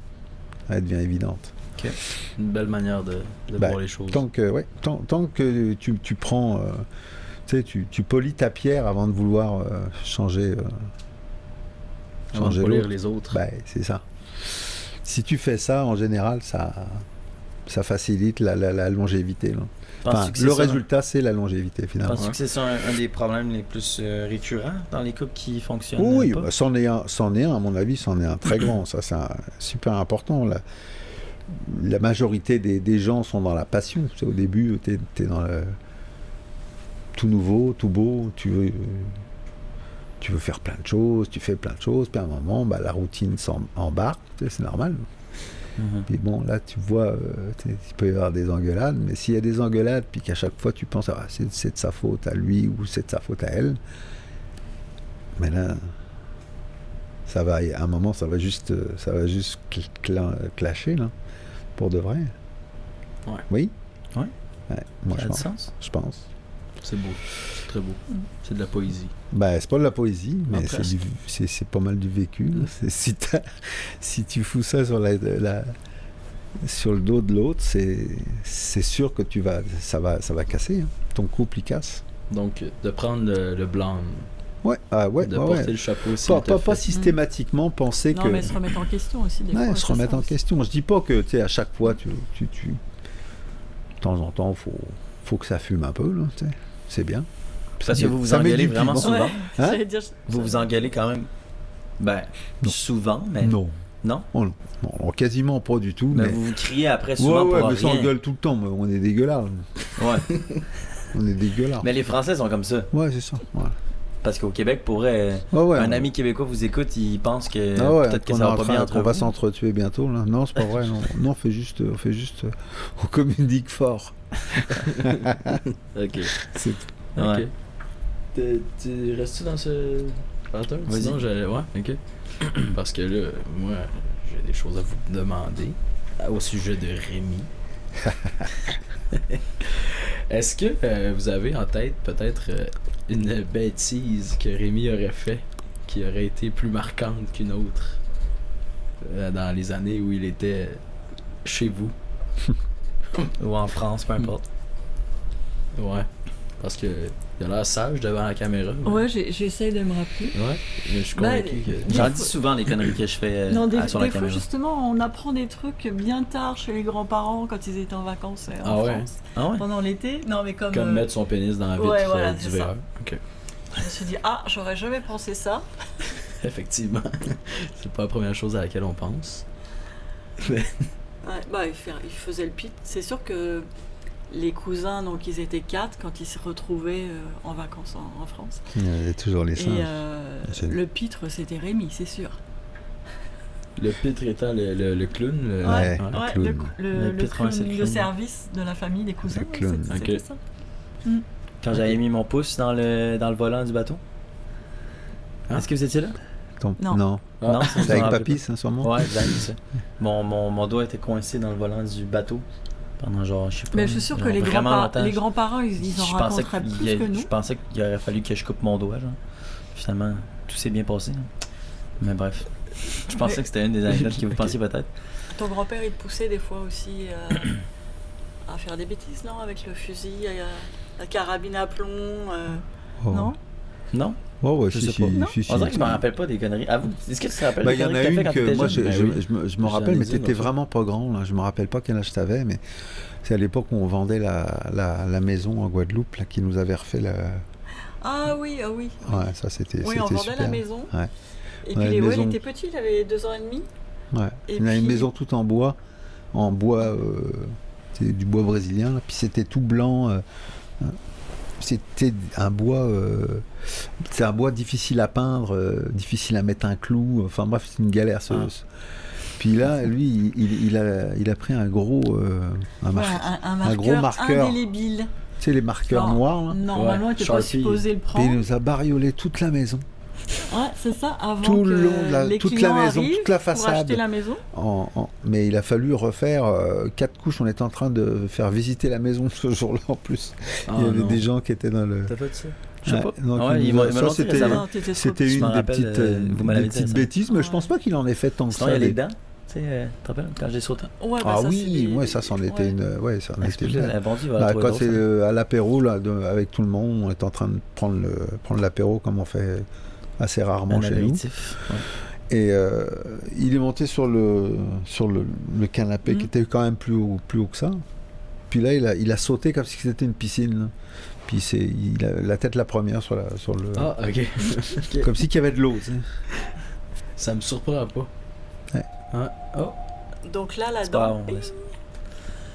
Elle devient évidente. Une belle manière de Ben, voir les choses. Tant que tu prends, tu sais, tu polis ta pierre avant de vouloir changer Avant de polir l'autre. les autres. Ben, c'est ça. Si tu fais ça, en général, ça facilite la longévité. Là. Penses-tu Enfin, que c'est le ça, résultat, c'est la longévité, finalement. Penses-tu que c'est ça un des problèmes les plus récurrents dans les couples qui fonctionnent Oui, pas? bah, c'en est un, à mon avis, c'en est un très grand. Ça, c'est super important. La majorité des gens sont dans la passion. C'est au début, tu es dans le tout nouveau, tout beau, tu veux faire plein de choses, tu fais plein de choses, puis à un moment, bah, la routine s'embarque, c'est normal. Mhm. Puis bon, là, tu vois, il peut y avoir des engueulades, mais s'il y a des engueulades, puis qu'à chaque fois, tu penses, c'est de sa faute à lui ou c'est de sa faute à elle, mais là, à un moment, ça va juste clasher, là, pour de vrai. Ouais. Oui? Ouais. Moi, Ça a je du pense. sens? Je pense. C'est beau. C'est très beau. C'est de la poésie. Ben, c'est pas de la poésie, mais presque. c'est pas mal du vécu. Là. Si tu fous ça sur sur le dos de l'autre, c'est sûr que ça va casser. Hein. Ton couple, il casse. Donc, de prendre le blâme, Ouais, de porter ouais. le chapeau si Pas systématiquement penser Non, que... mais se remettre en question aussi, des fois. se c'est remettre ça en aussi. question. Je dis pas que, tu sais, à chaque fois, de temps en temps, faut que ça fume un peu, là, tu sais. C'est bien. Parce que vous vous Ça met engueulez du vraiment piment. souvent. Ouais, Hein? j'allais dire, Vous vous engueulez quand même. Ben, Non. souvent, mais. Non. Non? Non, quasiment pas du tout. Mais Mais vous vous criez après souvent ouais, pour mais ça rien. engueule tout le temps. Mais on est dégueulards. Ouais. On est dégueulards. Mais les Français sont comme ça. Ouais, c'est ça. Ouais. Parce qu'au Québec, pourrait Ouais, un ami québécois vous écoute, il pense que Ah ouais, peut-être que qu'on ça est va en pas train- bien entre qu'on va vous. s'entretuer bientôt là. Non, c'est pas vrai. Non, on fait juste, on communique fort. Ok. C'est Ouais. Ok. Tu restes-tu dans ce pattern? Vas-y. Sinon, ouais, ok. Parce que là, moi, j'ai des choses à vous demander au sujet de Rémi. Est-ce que vous avez en tête peut-être une bêtise que Rémi aurait fait qui aurait été plus marquante qu'une autre dans les années où il était chez vous? Ou en France, peu importe. Ouais. Parce que il a l'air sage devant la caméra. mais- Ouais, j'essaye de me rappeler. Ouais, mais je suis Bah, convaincu que... Des J'en fois- dis souvent les conneries que je fais Non, sur la des fois, caméra. justement, on apprend des trucs bien tard chez les grands-parents quand ils étaient en vacances Ah en ouais? France. Ah ouais? Pendant l'été. Non, mais comme, Comme mettre son pénis dans la vitre ouais, voilà, du c'est ça. verre. Ok. je me suis dit, ah, j'aurais jamais pensé ça. Effectivement. C'est pas la première chose à laquelle on pense. Ouais, bah, il faisait le pit. C'est sûr que les cousins, donc ils étaient 4 quand ils se retrouvaient en vacances en France. Il y a toujours les singes. Et C'est- le pitre, c'était Rémi, c'est sûr. Le pitre étant le clown. Ouais. Ouais, clown. le pitre, ouais, c'est clown le de clown. service de la famille des cousins. Le clown. C'était Ok. ça. Quand j'avais mis mon pouce dans le volant du bateau. Hein? Est-ce que vous étiez là? Non. Non, ça, je C'est me avec rappelle papy, ça, sûrement? pas. Ouais, exact, c'est ça. Mon doigt était coincé dans le volant du bateau pendant genre, je sais pas. Mais je suis sûre que genre les vraiment longtemps. grands-parents, ils en Je pensais raconteraient plus que nous. Je pensais qu'il aurait fallu que je coupe mon doigt, genre. Finalement, tout s'est bien passé. Hein. Mais bref. Je pensais Mais- que c'était une des anecdotes que vous pensiez peut-être. Ton grand-père, il te poussait des fois aussi à faire des bêtises, non? Avec le fusil, la carabine à plomb, Oh. non? Non? Ouais, ouais, Je si, sais si, pas. si, si. On dirait que je me rappelle pas des conneries. Ah, vous, est-ce que tu te rappelles Bah, des il y en conneries a que t'as fait une quand que t'étais moi, jeune? Ben oui. je me J'en rappelle, ai mais dit t'étais l'autre fois. vraiment pas grand. Là. Je me rappelle pas quel âge t'avais, mais c'est à l'époque où on vendait la maison en Guadeloupe, là, qui nous avait refait la. Ah oui, ah oui. Ouais, ça c'était Oui, c'était on vendait super. la maison. Ouais. Et Ouais, puis, une il maison. était petit, il avait 2 ans et demi. Ouais. Et On a une puis- maison toute en bois, c'est du bois brésilien, là, puis c'était tout blanc. C'était un bois, c'est un bois difficile à peindre, difficile à mettre un clou. Enfin bref, c'est une galère. Ah. Puis là, lui, il a pris un gros, un Ouais, un gros marqueur. indélébile. Tu sais les marqueurs Genre, noirs. Là. Normalement, il n'était pas Sharpie. supposé le Puis il prendre. nous a bariolé toute la maison, Ouais, c'est ça, avant tout que le long de les toute la clients maison, arrivent toute la pour façade. acheter la maison. Mais il a fallu refaire 4 couches. On était en train de faire visiter la maison ce jour-là en plus. Ah, Il y avait non. des gens qui étaient dans le. T'as fait ça? Je sais Ouais, pas. donc Ah ouais, il il nous a- m'a ça, montré c'était- récemment. Non, t'étais trop C'était petit. Je une m'en des rappelle, petites, vous m'en l'avez des dit, petites ça. bêtises, mais je Ouais. pense pas qu'il en ait fait tant que Sinon, ça. il y a les des- dents. Tu sais, tu te rappelles quand j'ai sauté? Ouais, bah, Ah ça, oui, c'est des- ouais, ça c'en était ouais. une. Ouais, ça en était Explique-le. une. Bon, il va la Bah, trouver quand drôle, c'est ça. à l'apéro, là, avec tout le monde, on est en train de prendre l'apéro comme on fait assez rarement Un chez nous. apéritif. Ouais. Et il est monté sur le canapé Mhm. qui était quand même plus haut que ça. Puis là, il a sauté comme si c'était une piscine. Là. Puis il a la tête la première sur le. Ah, ok. Ok. Comme si qu'il y avait de l'eau. Tu sais. Ça me surprend pas. Ouais. Ah, oh. Donc là, la C'est pas dent, grave, on laisse.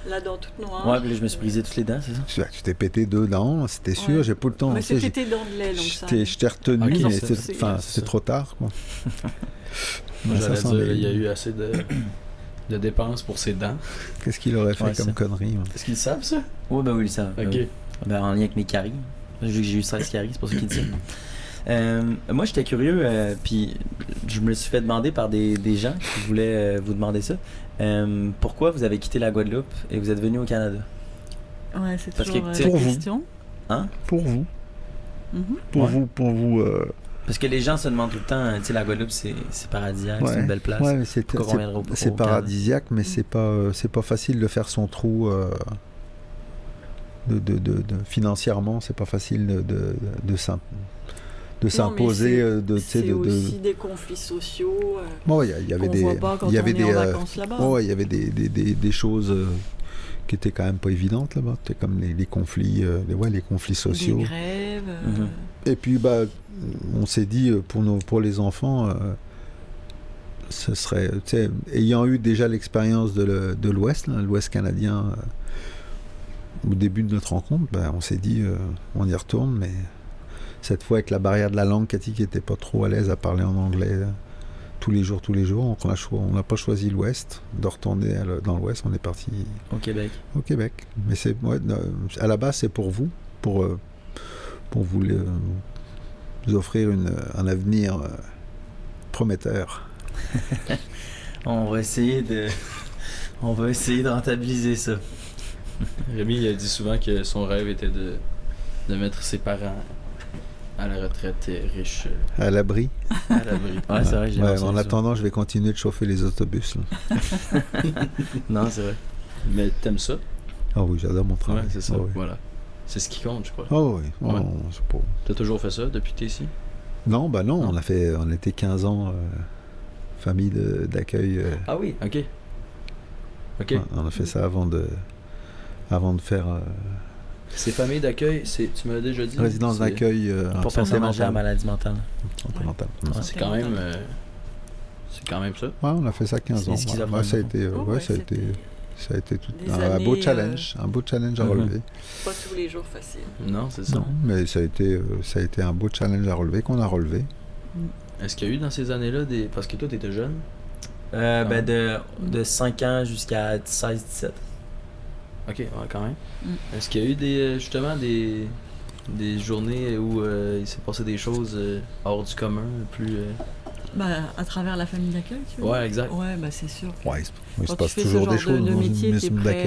la dent toute noire. Ouais, puis là, je me suis brisé toutes les dents, c'est ça? Tu t'es pété 2 dents, c'était sûr. Ouais. J'ai pas le temps. Mais tu sais, c'était tes dents de lait, donc ça. je t'ai retenu, Ok, mais c'est- c'est c'était trop tard. Quoi. Ouais, ça J'allais sent dire, des- il y a eu assez de dépenses pour ses dents. Qu'est-ce qu'il aurait fait Ouais, comme ça. connerie? Moi. Est-ce qu'ils savent ça? Ouais, ben oui, ça. Ok. Ben, en lien avec mes caries. Vu que j'ai eu 16 caries, c'est pour ça qu'il dit ça. Moi, j'étais curieux, puis je me suis fait demander par des gens qui voulaient vous demander ça. Pourquoi vous avez quitté la Guadeloupe et vous êtes venu au Canada? Ouais, c'est Parce toujours que, la tu sais, pour vous. question. Hein? Pour vous. Mhm. Pour vous. Parce que les gens se demandent tout le temps, tu sais, la Guadeloupe, c'est paradisiaque, c'est Ouais. une belle place. Ouais, mais c'est Pourquoi on viendrait au c'est Canada? paradisiaque, mais c'est pas facile de faire son trou financièrement. C'est pas facile de s'imposer. C'est aussi des conflits sociaux Bon, il y avait qu'on des, voit pas quand il y avait on est en des, vacances là-bas. ouais, il y avait des choses qui étaient quand même pas évidentes là-bas. C'était comme les conflits, les conflits sociaux. Des grèves. Mhm. Et puis, bah, on s'est dit, pour les enfants, ce serait, tu sais, ayant eu déjà l'expérience de l'Ouest, là, l'Ouest canadien, au début de notre rencontre, bah, on s'est dit, on y retourne, mais cette fois avec la barrière de la langue, Cathy qui n'était pas trop à l'aise à parler en anglais tous les jours, donc on n'a pas choisi l'Ouest, de retourner dans l'Ouest, on est parti Au Québec. au Québec. Mais c'est, ouais, à la base, c'est pour vous, pour vous offrir un avenir prometteur. On va essayer de rentabiliser ça. Rémi, il a dit souvent que son rêve était de mettre ses parents à la retraite riche À l'abri. à l'abri. Ouais, c'est vrai, j'ai Ouais, mentionné en ça. attendant, je vais continuer de chauffer les autobus. Là. Non, c'est vrai. Mais t'aimes ça? Ah oui, j'adore mon Ouais, travail. c'est ça. Ah oui. Voilà. C'est ce qui compte, je crois. Oh oui, Ouais. c'est pas... T'as toujours fait ça depuis que t'es ici? Non, bah non, Non. on était 15 ans famille d'accueil. Ah oui, ok. Ok. Ouais, on a fait ça avant de faire Ces familles d'accueil, tu m'as déjà dit. résidence c'est- d'accueil en Pour santé personnes âgées à mentale. maladie mentale. Santé mentale. Ah, c'est quand même. C'est quand même ça. Ouais, on a fait ça 15 C'est ans. schizophrène, Ouais, ça a dans le été, Oh, ouais, ouais, ça a été, c'était ça a été tout des un beau années, challenge, à Mhm. relever. Pas tous les jours facile. Non, c'est ça. Non, mais ça a été un beau challenge à relever qu'on a relevé. Est-ce qu'il y a eu dans ces années-là des. Parce que toi, t'étais jeune. Ben de 5 ans jusqu'à 16-17. Ok, ouais, quand même. Mm. Est-ce qu'il y a eu justement des journées où il s'est passé des choses hors du commun, plus. Bah, à travers la famille d'accueil, tu vois. Ouais, exact. Ouais, bah c'est sûr. Ouais, il se Quand tu passe fais toujours ce des genre choses de dans métier, une t'es maison prêt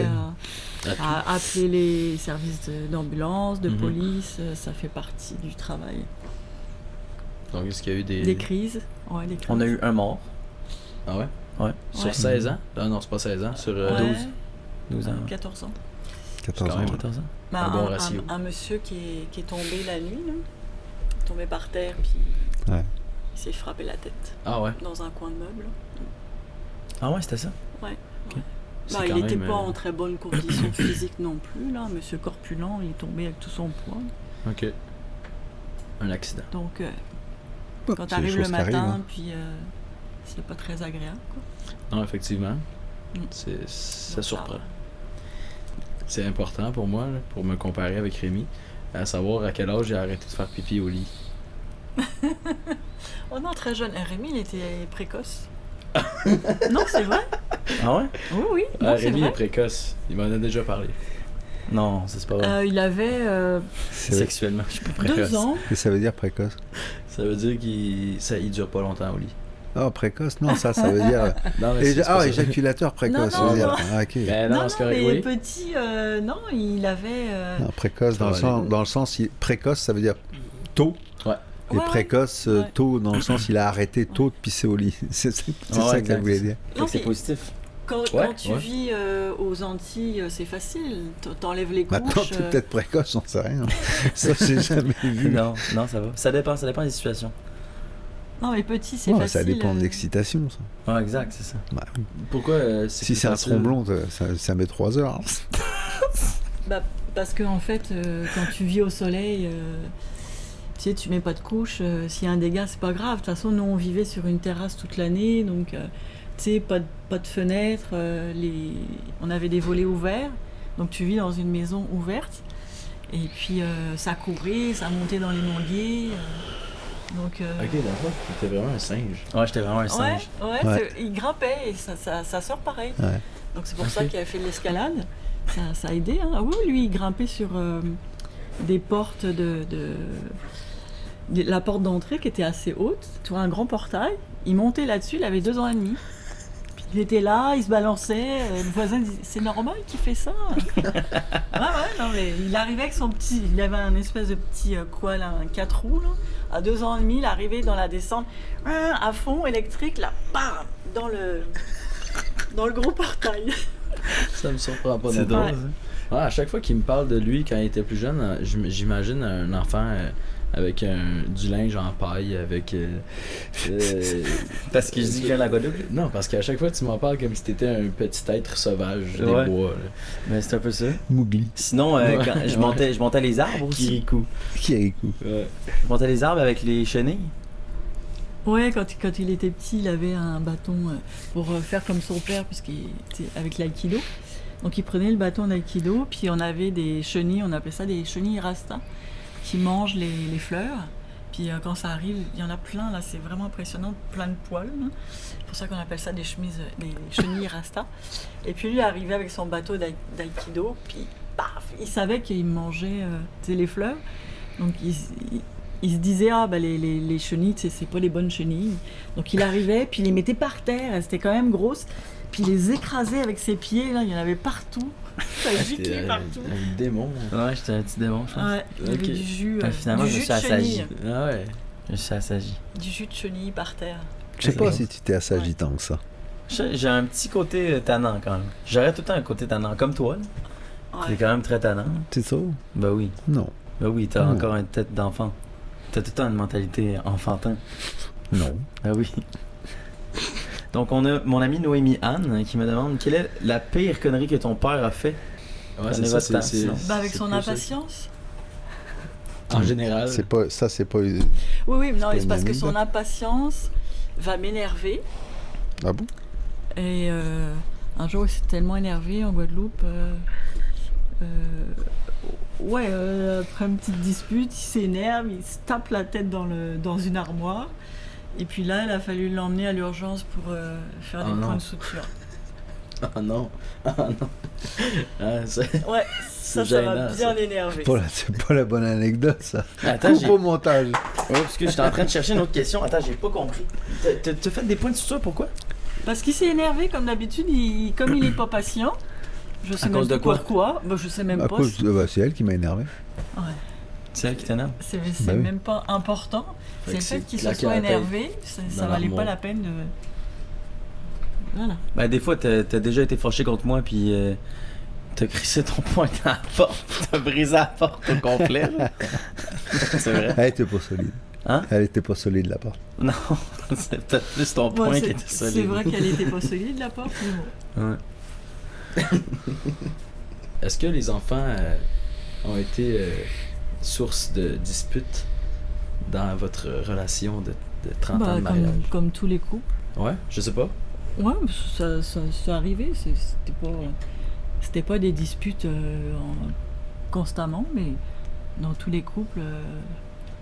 d'accueil. à appeler les services d'ambulance, de Mhm. police, ça fait partie du travail. Donc, est-ce qu'il y a eu des. Des crises. Ouais, des crises. On a eu un mort, Ah ouais? Ouais. Sur Ouais. 16 ans? Ah non, c'est pas 16 ans. Sur Ouais, 12 ans. 14 ans. 14 quand ans. même- 14 ans. Bah, Un bon ratio. un monsieur qui est tombé la nuit, là. Tombé par terre, puis Ouais. il s'est frappé la tête Ah ouais? dans un coin de meuble. Ah ouais, c'était ça? Ouais. Ok. Ouais. C'est Bah, quand il n'était même, pas en très bonne condition physique non plus, là. Monsieur corpulent, il est tombé avec tout son poids. Ok. Un accident. Donc, Bon, quand c'est tu des arrives le choses qui arrivent, matin, hein. puis c'est pas très agréable, quoi. Non, effectivement. Mm. Ça Donc, surprend. va. C'est important pour moi, là, pour me comparer avec Rémi, à savoir à quel âge j'ai arrêté de faire pipi au lit. Oh non, très jeune. Rémi, il était précoce. Non, c'est vrai. Ah ouais? Oui, oui. Non, Ah, c'est Rémi vrai. est précoce. Il m'en a déjà parlé. Non, ça, c'est pas vrai. Il avait Sexuellement, je suis pas précoce. 2 ans. Et ça veut dire précoce. Ça veut dire qu'il dure pas longtemps au lit. Ah, précoce, non, ça veut dire. Non, mais c'est pas ça. Éjaculateur précoce. Non, ça veut dire. non. Ah, ok. Ben Non, non, non, c'est correct, mais oui. petit, non, il avait. Non, précoce, Ça va aller. dans le sens, précoce, ça veut dire tôt. Ouais. Et Ouais, précoce, ouais. tôt, dans le sens, il a arrêté tôt de pisser au lit. C'est Ouais, ça qu'elle exact. voulait dire. Non, C'est mais positif. quand Ouais, tu ouais. vis aux Antilles, c'est facile. T'enlèves les Maintenant, couches. t'es peut-être précoce, j'en sais rien. Ça, j'ai jamais vu. Non, non, ça va. Ça dépend des situations. Non, mais petit, c'est Ouais, facile. ça dépend de l'excitation, ça. Ouais, exact, c'est ça. Bah, Pourquoi si plus c'est un facile? tromblon, ça met 3 heures. Bah, parce que en fait, quand tu vis au soleil, tu sais, tu mets pas de couche. S'il y a un dégât, c'est pas grave. De toute façon, nous, on vivait sur une terrasse toute l'année, donc tu sais, pas de fenêtres. On avait des volets ouverts, donc tu vis dans une maison ouverte. Et puis ça courait, ça montait dans les manguiers. Donc, Ok, d'accord. T'étais vraiment un singe. Ouais, j'étais vraiment un ouais, singe. ouais, Ouais. il grimpait et ça sort pareil. Ouais. Donc c'est pour ça Ok. qu'il avait fait de l'escalade. Ça a aidé. Hein. Oui, lui, il grimpait sur des portes la porte d'entrée qui était assez haute. Tu vois, un grand portail. Il montait là-dessus, il avait 2 ans et demi. Puis il était là, il se balançait. Le voisin disait, c'est normal qu'il fait ça. Non, mais il arrivait avec son petit... Il avait un espèce de petit, là, un 4 roues, là. À 2 ans et demi, il arrivait dans la descente, à fond, électrique, là, bam, dans le gros portail. Ça me surprend pas. C'est non plus. drôle, Ouais. ça. Ouais, à chaque fois qu'il me parle de lui quand il était plus jeune, j'imagine un enfant avec du linge en paille, avec. Parce que je dis que je viens de la Guadeloupe. Non, parce qu'à chaque fois tu m'en parles comme si t'étais un petit être sauvage des Ouais. bois. Mais c'est un peu ça. Mougli. Sinon, Ouais. quand je montais les arbres aussi. Kirikou. Kirikou. Ouais. Je montais les arbres avec les chenilles. Ouais, quand il était petit, il avait un bâton pour faire comme son père, puisqu'il était avec l'aïkido. Donc il prenait le bâton d'aïkido, puis on avait des chenilles, on appelait ça des chenilles rasta, qui mangent les fleurs. Puis quand ça arrive, il y en a plein, là, c'est vraiment impressionnant, plein de poils. Hein. C'est pour ça qu'on appelle ça des chenilles rasta. Et puis lui, il arrivait avec son bateau d'aïkido, puis paf, il savait qu'il mangeait tu sais, les fleurs. Donc il se disait, ah bah les chenilles, c'est pas les bonnes chenilles. Donc il arrivait, puis il les mettait par terre, elles étaient quand même grosses, puis il les écrasait avec ses pieds, là, il y en avait partout. Ça T'es giclait partout. un démon. Ouais, j'étais un petit démon, je pense. Ouais, il y avait Ok. du jus, Finalement, du je me jus suis de assagi. chenille. Ah ouais. Je suis assagi. Du jus de chenille par terre. Je sais pas si tu t'es assagi tant que ça. J'ai un petit côté tannant quand même. J'aurais tout le temps un côté tannant, comme toi. Là. C'est Ouais. quand même très tannant. C'est ça? Ben oui. Non. Ben oui, t'as Non. encore une tête d'enfant. T'as tout le temps une mentalité enfantin. Non. Ah oui. Donc, on a mon amie Noémie Anne qui me demande quelle est la pire connerie que ton père a fait. Ouais, Prenez c'est ça, votre temps, sinon. Bah, avec c'est son plus ça. impatience. En général. C'est pas... Ça, c'est pas... Oui, oui, non, pas c'est parce une que son anecdote. impatience va m'énerver. Ah bon? Et un jour, il s'est tellement énervé en Guadeloupe. Après une petite dispute, il s'énerve, il se tape la tête dans une armoire. Et puis là, il a fallu l'emmener à l'urgence pour faire Oh des non. points de suture. Ah non. Ah non. Ah, ça... Ouais, ça m'a gênant, bien ça. énervé. C'est pas la bonne anecdote, ça. Attends, Coupe j'ai... au montage. Oh, parce que j'étais en train de chercher une autre question. Attends, j'ai pas compris. T'as fait des points de suture, pourquoi? Parce qu'il s'est énervé, comme d'habitude, comme il n'est pas patient. Je sais À même cause de pas quoi? pourquoi. Bah, je sais même À pas. cause de- c'est elle qui m'a énervé. Ouais. C'est elle qui t'énerve? C'est Bah oui. même pas important. Fait C'est que le c'est fait qu'il se claqué soit à la tête énervé. Ça dans valait pas l'armoire. la peine de. Voilà. Ben, des fois, t'as déjà été fâché contre moi, puis t'as crissé ton poing dans la porte, t'as brisé la porte au complet. là. C'est vrai? Elle était pas solide. Hein? Elle était pas solide, la porte. Non, c'est peut-être plus ton Ouais, point qui c'est était solide. c'est vrai qu'elle était pas solide, la porte, mais bon. Ouais. Est-ce que les enfants ont été source de disputes dans votre relation de 30 ans de Bah, mariage? comme tous les couples. Ouais, je sais pas. Ouais, ça arrivait. C'était pas des disputes constamment, mais dans tous les couples,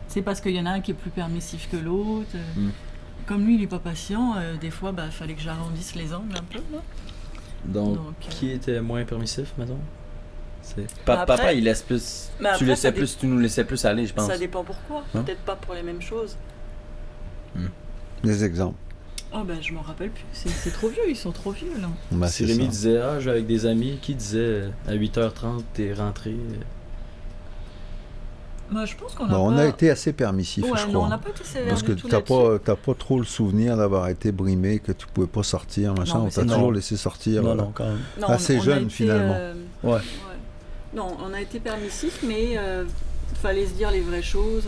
c'est parce qu'il y en a un qui est plus permissif que l'autre. Mm. Comme lui, il est pas patient, des fois, bah, fallait que j'arrondisse les angles un peu. Là. Donc, Donc, qui était moins permissif, mettons? C'est... Après- Papa, il laisse plus. Mais après, Tu laissais ça plus, tu nous laissais plus aller, je pense. Ça dépend pourquoi. Hein? Peut-être pas pour les mêmes choses. Des exemples. Oh ben, je m'en rappelle plus. C'est trop vieux, ils sont trop vieux là. Bah, Si c'est Rémi ça. disait, ah, je vais avec des amis, qui disait à 8h30, t'es rentré? Moi, je pense qu'on a Bah, on pas... a été assez permissif, Ouais, je non, crois. on n'a pas été sévère Parce que du tout t'as là-dessus. pas trop le souvenir d'avoir été brimé, que tu pouvais pas sortir, machin. Non, mais On t'a c'est toujours non. laissé sortir. Non, non, quand même. Non, assez on a jeune, été, finalement. Ouais. Non, on a été permissif, mais fallait se dire les vraies choses.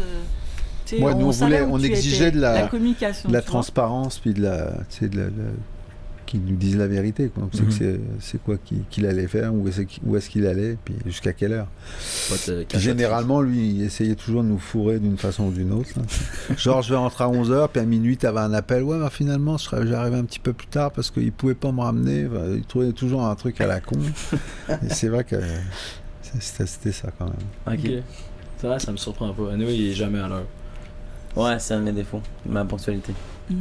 Tu sais, Ouais, nous, on savait voulait- où on tu exigeait étais. de la communication. De la tu vois. transparence, puis de la. Tu sais, qu'ils nous disent la vérité. Quoi. Donc, Mhm. c'est quoi qu'il allait faire, où est-ce qu'il allait, puis jusqu'à quelle heure. Pas te Puis cacher. généralement, lui, il essayait toujours de nous fourrer d'une façon ou d'une autre. Là. Genre, je vais rentrer à 11h, puis à minuit, tu avais un appel. Ouais, mais finalement, j'arrivais un petit peu plus tard parce qu'il pouvait pas me ramener. Enfin, il trouvait toujours un truc à la con. Et c'est vrai que c'était ça quand même. Ok. Ok. C'est vrai, ça me surprend pas. Anyway, il est jamais à l'heure. Ouais, c'est un de mes défauts, ma ponctualité. Mhm.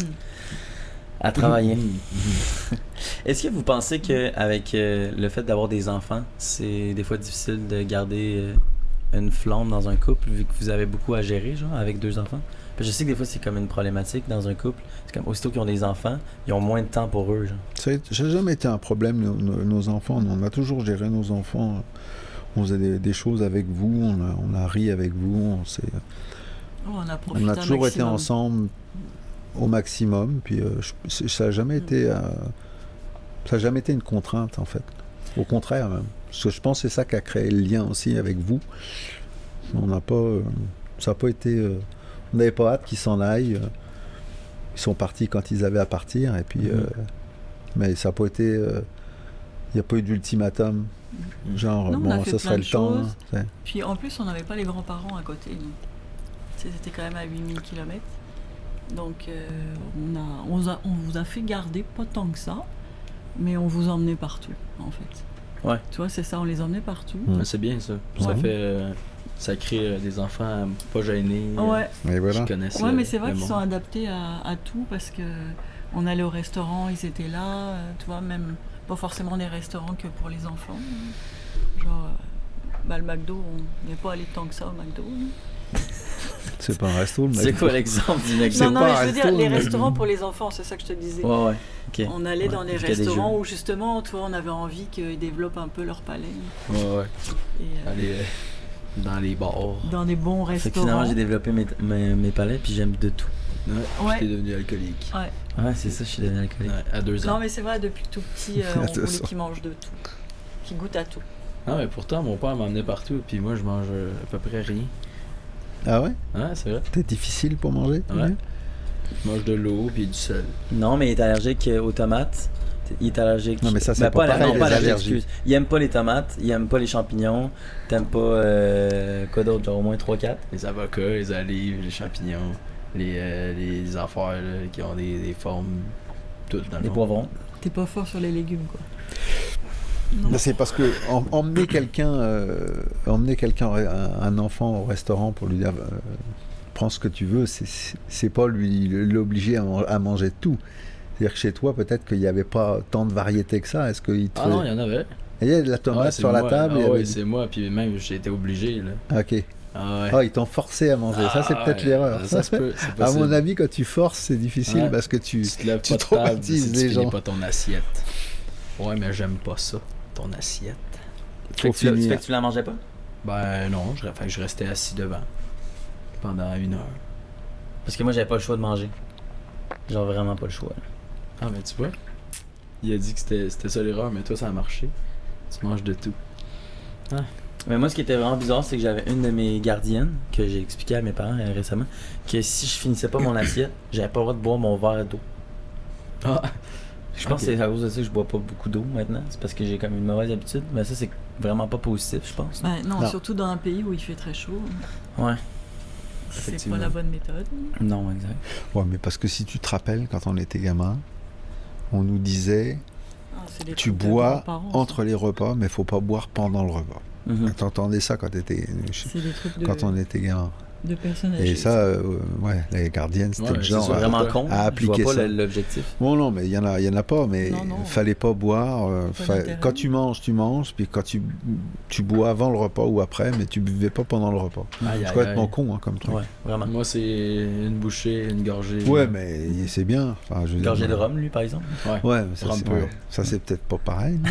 À travailler. Mhm. Est-ce que vous pensez qu'avec le fait d'avoir des enfants, c'est des fois difficile de garder une flamme dans un couple, vu que vous avez beaucoup à gérer, genre, avec 2 enfants? Parce que je sais que des fois, c'est comme une problématique dans un couple. C'est comme, aussitôt qu'ils ont des enfants, ils ont moins de temps pour eux, genre. Ça n'a jamais été un problème, nos enfants. On a toujours géré nos enfants. On faisait des choses avec vous, on a ri avec vous, On a profité on a un toujours été maximum. ensemble au maximum. Puis ça n'a jamais été, ça a jamais été une contrainte en fait. Au contraire même. Parce que je pense que c'est ça qui a créé le lien aussi avec vous. On n'a pas, ça n'a pas été, on n'avait pas hâte qu'ils s'en aillent. Ils sont partis quand ils avaient à partir et puis, mais ça n'a pas été, il n'y a pas eu d'ultimatum. Genre, Non, on a bon, fait ça plein serait de le temps. choses. Hein, Puis en plus, on n'avait pas les grands-parents à côté. nous. Tu sais, c'était quand même à 8000 km. Donc, on vous a fait garder pas tant que ça, mais on vous emmenait partout, en fait. Ouais. Tu vois, c'est ça, on les emmenait partout. Mais c'est bien ça. Ça Ouais. fait. Ça crée des enfants pas gênés. Ouais. et voilà. Qui connaissent Ouais, mais c'est vrai le qu'ils monde. sont adaptés à tout parce que on allait au restaurant, ils étaient là, tu vois, même pas forcément des restaurants que pour les enfants. Genre, bah, le McDo, on n'est pas allé tant que ça au McDo. C'est pas un resto, le C'est mec. quoi l'exemple du mec? C'est Non, non, pas mais un je veux dire, resto, les mais- restaurants pour les enfants, c'est ça que je te disais. Ouais, ouais. Ok. On allait dans Ouais, des parce qu'il y a des restaurants jeux. où justement, tu vois, on avait envie qu'ils développent un peu leur palais. Ouais, ouais. Et, Aller dans les bars. dans des bons Fait que restaurants. finalement, j'ai développé mes palais, puis j'aime de tout. Ouais. Ouais. T'es devenu alcoolique. Ouais. Ouais, c'est ça, je suis devenu alcoolique. Ouais, à 2 ans. Non, mais c'est vrai, depuis tout petit, on Attention. voulait qu'ils mangent de tout, qu'ils goûtent à tout. Ah, mais pourtant, mon père m'emmenait partout, puis moi, je mange à peu près rien. Ah ouais? Ouais, c'est vrai. T'es difficile pour manger? Ouais. Je mange de l'eau, puis du sel. Non, mais il est allergique aux tomates. Il est allergique. Non, mais ça, c'est pas pas, pareil, non, les pas allergique, allergies. excuse. Il aime pas les tomates, il aime pas les champignons, t'aimes pas quoi d'autre, genre au moins 3-4. Les avocats, les olives, les champignons, les affaires là, qui ont des formes, toutes dans le Les fond. poivrons. T'es pas fort sur les légumes, quoi. Ben, c'est parce que emmener quelqu'un, un enfant au restaurant pour lui dire prends ce que tu veux, c'est pas lui l'obliger à manger tout. C'est-à-dire que chez toi, peut-être qu'il n'y avait pas tant de variété que ça. Est-ce qu'il te Ah non, il y en avait. Il y a de la tomate Ouais, c'est sur la moi. table. Ah il y ouais, avait- c'est moi, puis même j'ai été obligé. Là. Ok. Ah ouais. Ah, ils t'ont forcé à manger. Ça, c'est peut-être ouais, l'erreur. Ça se peut, c'est À possible. mon avis, quand tu forces, c'est difficile Ouais. parce que tu te lèves tu pas de table traumatises si tu les finis gens. pas ton assiette. Ouais, mais j'aime pas ça, ton assiette. Fait Faut que, tu, finir. fait que tu la mangeais pas? Ben non, fait que je restais assis devant pendant 1 heure. Parce que moi, j'avais pas le choix de manger. Genre vraiment pas le choix. Ah, mais tu vois, il a dit que c'était ça l'erreur, mais toi, ça a marché. Tu manges de tout. Mais moi, ce qui était vraiment bizarre, c'est que j'avais une de mes gardiennes, que j'ai expliqué à mes parents récemment, que si je finissais pas mon assiette, j'avais pas le droit de boire mon verre d'eau. Ah, Je pense que c'est à cause de ça que je bois pas beaucoup d'eau maintenant. C'est parce que j'ai comme une mauvaise habitude. Mais ça, c'est vraiment pas positif, je pense. Ben, non, Non. surtout dans un pays où il fait très chaud. Ouais. C'est Effectivement. pas la bonne méthode. Non, exact. Ouais, mais parce que si tu te rappelles, quand on était gamin, on nous disait Ah, c'est des tu trucs de bois grands-parents, ça. entre les repas, mais faut pas boire pendant le repas. Mhm. T'entendais ça quand C'est des trucs de, on était gamin. de personnes âgées. Et ça, ouais, les gardiennes, c'était Ouais, le c'est genre. C'est ça, vraiment à- con. à Je vois appliquer pas ça. l'objectif. Bon, non, mais il y en a pas, mais Non, non. fallait pas boire. Pas d'intérêt. Quand tu manges, puis quand tu bois avant le repas ou après, mais tu buvais pas pendant le repas. aïe, C'est aïe, complètement aïe. con, hein, comme truc. Ouais, vraiment. Moi, c'est une bouchée, une gorgée. Ouais, mais c'est bien. Enfin, je veux dire, Gorgée de rhum, lui, par exemple. Ouais. Ouais, mais ça, Rhum c'est, pur. ouais. Ça, c'est peut-être pas pareil. mais-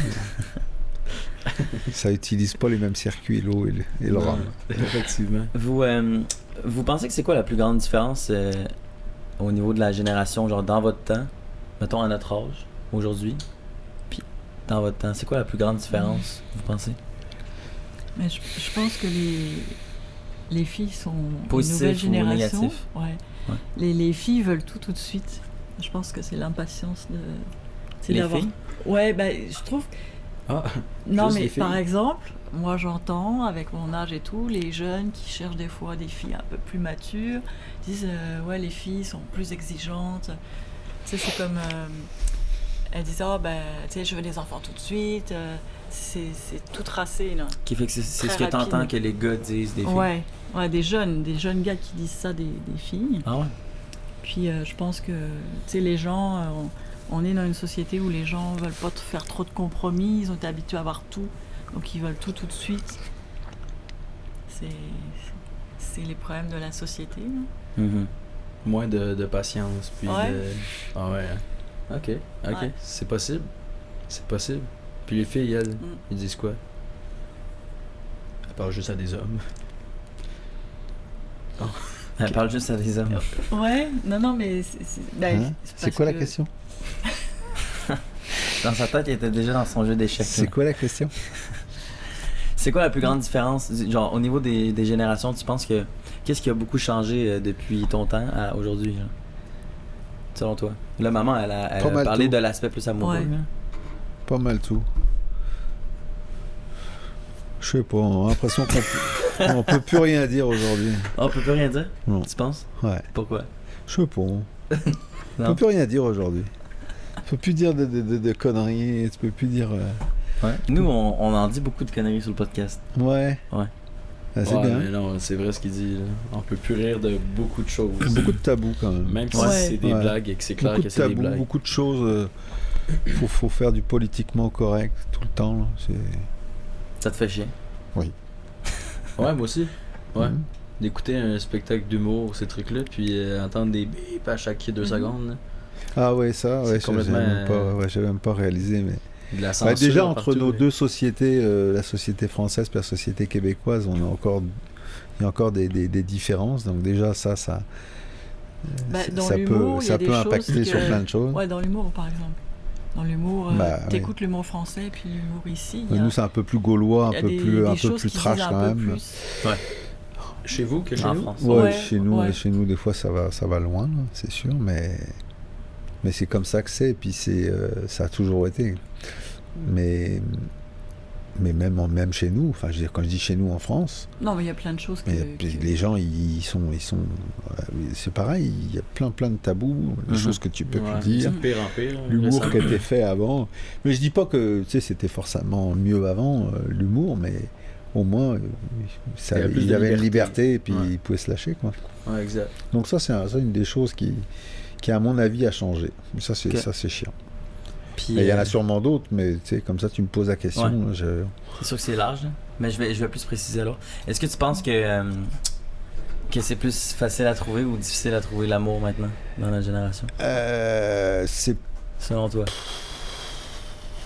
ça utilise pas les mêmes circuits, l'eau et le rhum. Effectivement. Vous pensez que c'est quoi la plus grande différence au niveau de la génération, genre dans votre temps, mettons à notre âge, aujourd'hui, puis dans votre temps, c'est quoi la plus grande différence, vous pensez? Mais je pense que les filles sont Positif une nouvelle ou génération. négatif? Ouais. Ouais. Les filles veulent tout de suite. Je pense que c'est l'impatience de. C'est Les d'avoir. filles? Ouais, ben je trouve. Ah, Non, Juste mais les filles? par exemple, moi j'entends avec mon âge et tout, les jeunes qui cherchent des fois des filles un peu plus matures, disent ouais, les filles sont plus exigeantes. Tu sais, c'est comme. Elles disent ah ben, tu sais, je veux des enfants tout de suite. C'est tout tracé là. Qui fait que c'est Très ce que t'entends rapide. que les gars disent des filles? Ouais, des jeunes gars qui disent ça des filles. Ah ouais? Puis je pense que tu sais, les gens, on est dans une société où les gens veulent pas faire trop de compromis, ils ont été habitués à avoir tout, donc ils veulent tout de suite. C'est les problèmes de la société. Là. Mhm. moins de patience, puis Ouais. de... Ah ouais. Ok, ok. Ouais. C'est possible. C'est possible. Puis les filles, elles, Mm. ils disent quoi? Elles parlent juste à des hommes. Elle parle juste à des hommes. Ouais, non, mais ben, Hein? C'est parce quoi la que- question? Dans sa tête, il était déjà dans son jeu d'échecs. C'est là. quoi la question? C'est quoi la plus grande différence? Genre, au niveau des générations, tu penses que. Qu'est-ce qui a beaucoup changé depuis ton temps à aujourd'hui, genre? Selon toi? Là, maman, elle a Pas mal parlé tout. de l'aspect plus amoureux. Ouais. là. Pas mal tout. Je sais pas, on a l'impression qu'on peut plus rien dire aujourd'hui. Oh, on peut plus rien dire? Non. Tu penses? Ouais. Pourquoi? Je sais pas. On Non. peut plus rien dire aujourd'hui. Tu peux plus dire de conneries, tu peux plus dire... Ouais. Nous, on en dit beaucoup de conneries sur le podcast. Ouais. Ouais. Ah, c'est Ouais, bien. mais non, c'est vrai ce qu'il dit. Là. On peut plus rire de beaucoup de choses. Beaucoup de tabous quand même. Même si Ouais. c'est des Ouais. blagues et que c'est clair Beaucoup que de c'est des tabous, blagues. beaucoup de choses. Faut faire du politiquement correct tout le temps. Là. Ça te fait chier. Ouais, moi aussi. Ouais. Mhm. D'écouter un spectacle d'humour, ces trucs-là, puis entendre des bips à chaque 2 Mhm. secondes. là. Ah ouais, ça, C'est ouais, complètement, j'avais même pas réalisé. Mais... De la Bah, censure déjà, entre partout, nos là. deux sociétés, la société française et la société québécoise, il y a encore des différences. Donc déjà, ça Bah, dans ça l'humour, il y a ça des peut choses impacter que- sur plein de choses. Ouais, dans l'humour, par exemple. Dans l'humour, Bah, t'écoutes l'humour français et puis l'humour ici. il y a- Nous, c'est un peu plus gaulois, il y un a peu des plus choses qui trash disent un quand peu même. plus. Chez vous que chez En nous? France. Ouais, Ouais, chez nous, des fois, ça va loin, là, c'est sûr, mais c'est comme ça que c'est, et puis ça a toujours été. Mais même chez nous, enfin, je veux dire, quand je dis chez nous en France, Non, mais il y a plein de choses que... les gens, ils sont, c'est pareil, il y a plein de tabous, des Mhm. choses que tu peux Ouais, plus dire. c'est de pire en pire. L'humour récemment. qui était fait avant. Mais je dis pas que tu sais, c'était forcément mieux avant, l'humour, mais au moins, Il y avait plus il de y avait une liberté. liberté et puis Ouais. il pouvait se lâcher. Quoi. Ouais, exact. Donc ça, c'est une des choses qui, à mon avis, a changé. Ça, c'est Ok. chiant. Puis, Et il y en a sûrement d'autres, mais tu sais, comme ça, tu me poses la question. Ouais. je- c'est sûr que c'est large, là. Mais je vais plus préciser alors. Est-ce que tu penses que c'est plus facile à trouver ou difficile à trouver l'amour maintenant dans notre génération, c'est selon toi?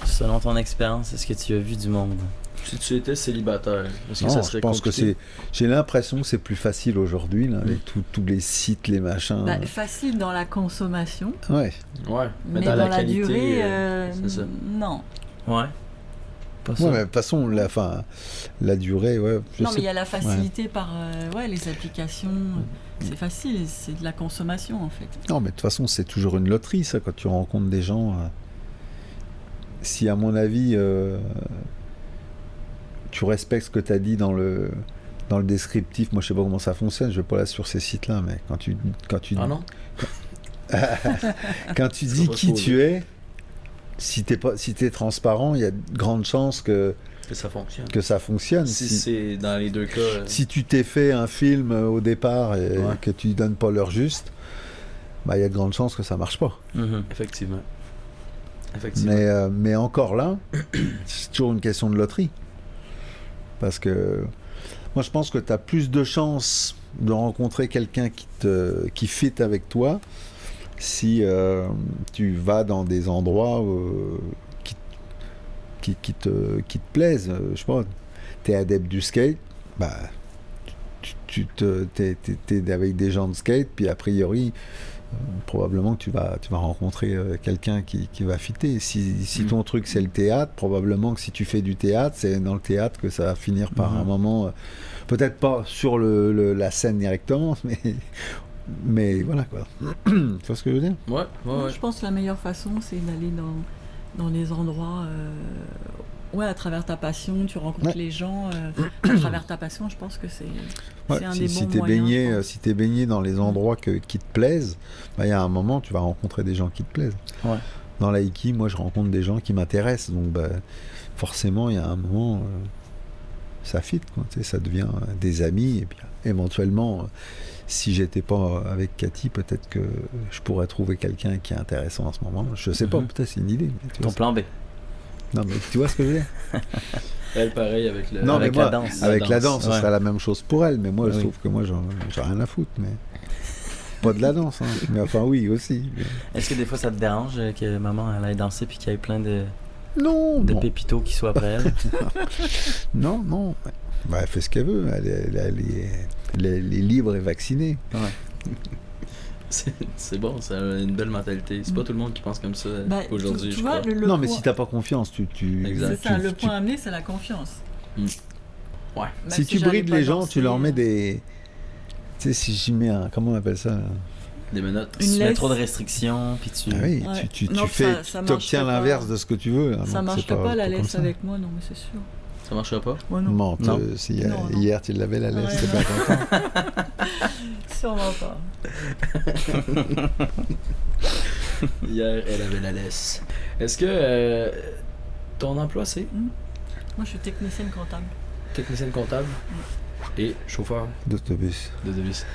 Selon ton expérience, est-ce que tu as vu du monde? Si tu étais célibataire, est-ce que non, ça je serait pense que compliqué? j'ai l'impression que c'est plus facile aujourd'hui, là, avec tous les sites, les machins. Bah, facile dans la consommation, Ouais. Ouais, mais dans la qualité, durée, c'est ça. non. Ouais. Pas ça. Ouais, mais de toute façon, la durée, ouais. je Non, sais mais il y a la facilité par les applications. C'est facile, c'est de la consommation en fait. Non, mais de toute façon, c'est toujours une loterie, ça, quand tu rencontres des gens. Si, à mon avis, tu respectes ce que tu as dit dans le descriptif, moi, je sais pas comment ça fonctionne, je vais pas là sur ces sites-là, mais quand tu Ah non? quand tu C'est dis pas qui faux, tu es, si t'es transparent, il y a de grandes chances que Ça fonctionne. ça fonctionne. Si c'est dans les deux cas. Si tu t'es fait un film au départ et Ouais. que tu donnes pas l'heure juste, bah, il y a de grandes chances que ça marche pas. Mhm. Effectivement. Effectivement. Mais encore là, c'est toujours une question de loterie. Parce que moi, je pense que tu as plus de chances de rencontrer quelqu'un qui fit avec toi si tu vas dans des endroits qui te plaisent. Je sais pas, tu es adepte du skate, bah, t'es avec des gens de skate, puis a priori, probablement que tu vas rencontrer quelqu'un qui va fitter. Si ton truc c'est le théâtre, probablement que si tu fais du théâtre, c'est dans le théâtre que ça va finir par un moment, peut-être pas sur la scène directement, mais voilà quoi. Tu vois ce que je veux dire? Ouais, ouais. Je pense que la meilleure façon, c'est d'aller dans les endroits. À travers ta passion, tu rencontres les gens. À travers ta passion, je pense que c'est un des bons moyens. Si t'es baigné dans les endroits qui te plaisent, bah, il y a un moment, tu vas rencontrer des gens qui te plaisent. Ouais. Dans l'aïki, moi, je rencontre des gens qui m'intéressent. Donc, bah, forcément, il y a un moment, ça fit, quoi. Tu sais, ça devient des amis. Et puis, éventuellement, si j'étais pas avec Cathy, peut-être que je pourrais trouver quelqu'un qui est intéressant en ce moment. Je sais pas, peut-être c'est une idée. Mais tu Ton vois, plan B. non, mais tu vois ce que je veux dire? Elle, pareil, avec le. Non, avec mais moi, la danse. avec la danse, Ouais. ce serait la même chose pour elle. Mais moi, je Oui. trouve que moi, j'ai rien à foutre. Mais pas de la danse, hein. Mais enfin, oui, aussi. Est-ce que des fois ça te dérange que maman elle aille danser puis qu'il y ait plein de Non, non. pépitos qui soient après elle? Non, non. Bah, elle fait ce qu'elle veut. Elle est libre et vaccinée. Ouais. C'est bon, c'est une belle mentalité. C'est pas tout le monde qui pense comme ça Bah, aujourd'hui, tu je vois, crois. Non, mais si t'as pas confiance, Exact. C'est ça, le point à amener, c'est la confiance. Ouais. Même si tu j'allais brides pas les gens, danser, tu leur mets des. Tu sais, si j'y mets un. Comment on appelle ça là? Des menottes. Une Tu mets laisse. trop de restrictions puis tu. Ah oui, Ouais. tu Non, fais. ça Tu obtiens marcherait l'inverse pas. de ce que tu veux. Hein, Ça donc marcherait c'est pas la comme laisse ça. avec moi, non, mais c'est sûr. Ça marchera pas? Moi, non. Menteuse. Non. Non, non. Hier, tu l'avais la laisse, Ouais, t'es non. pas content. Sûrement pas. Hier, elle avait la laisse. Est-ce que ton emploi, c'est Moi, je suis technicienne comptable. technicienne comptable et chauffeur D'autobus. d'autobus?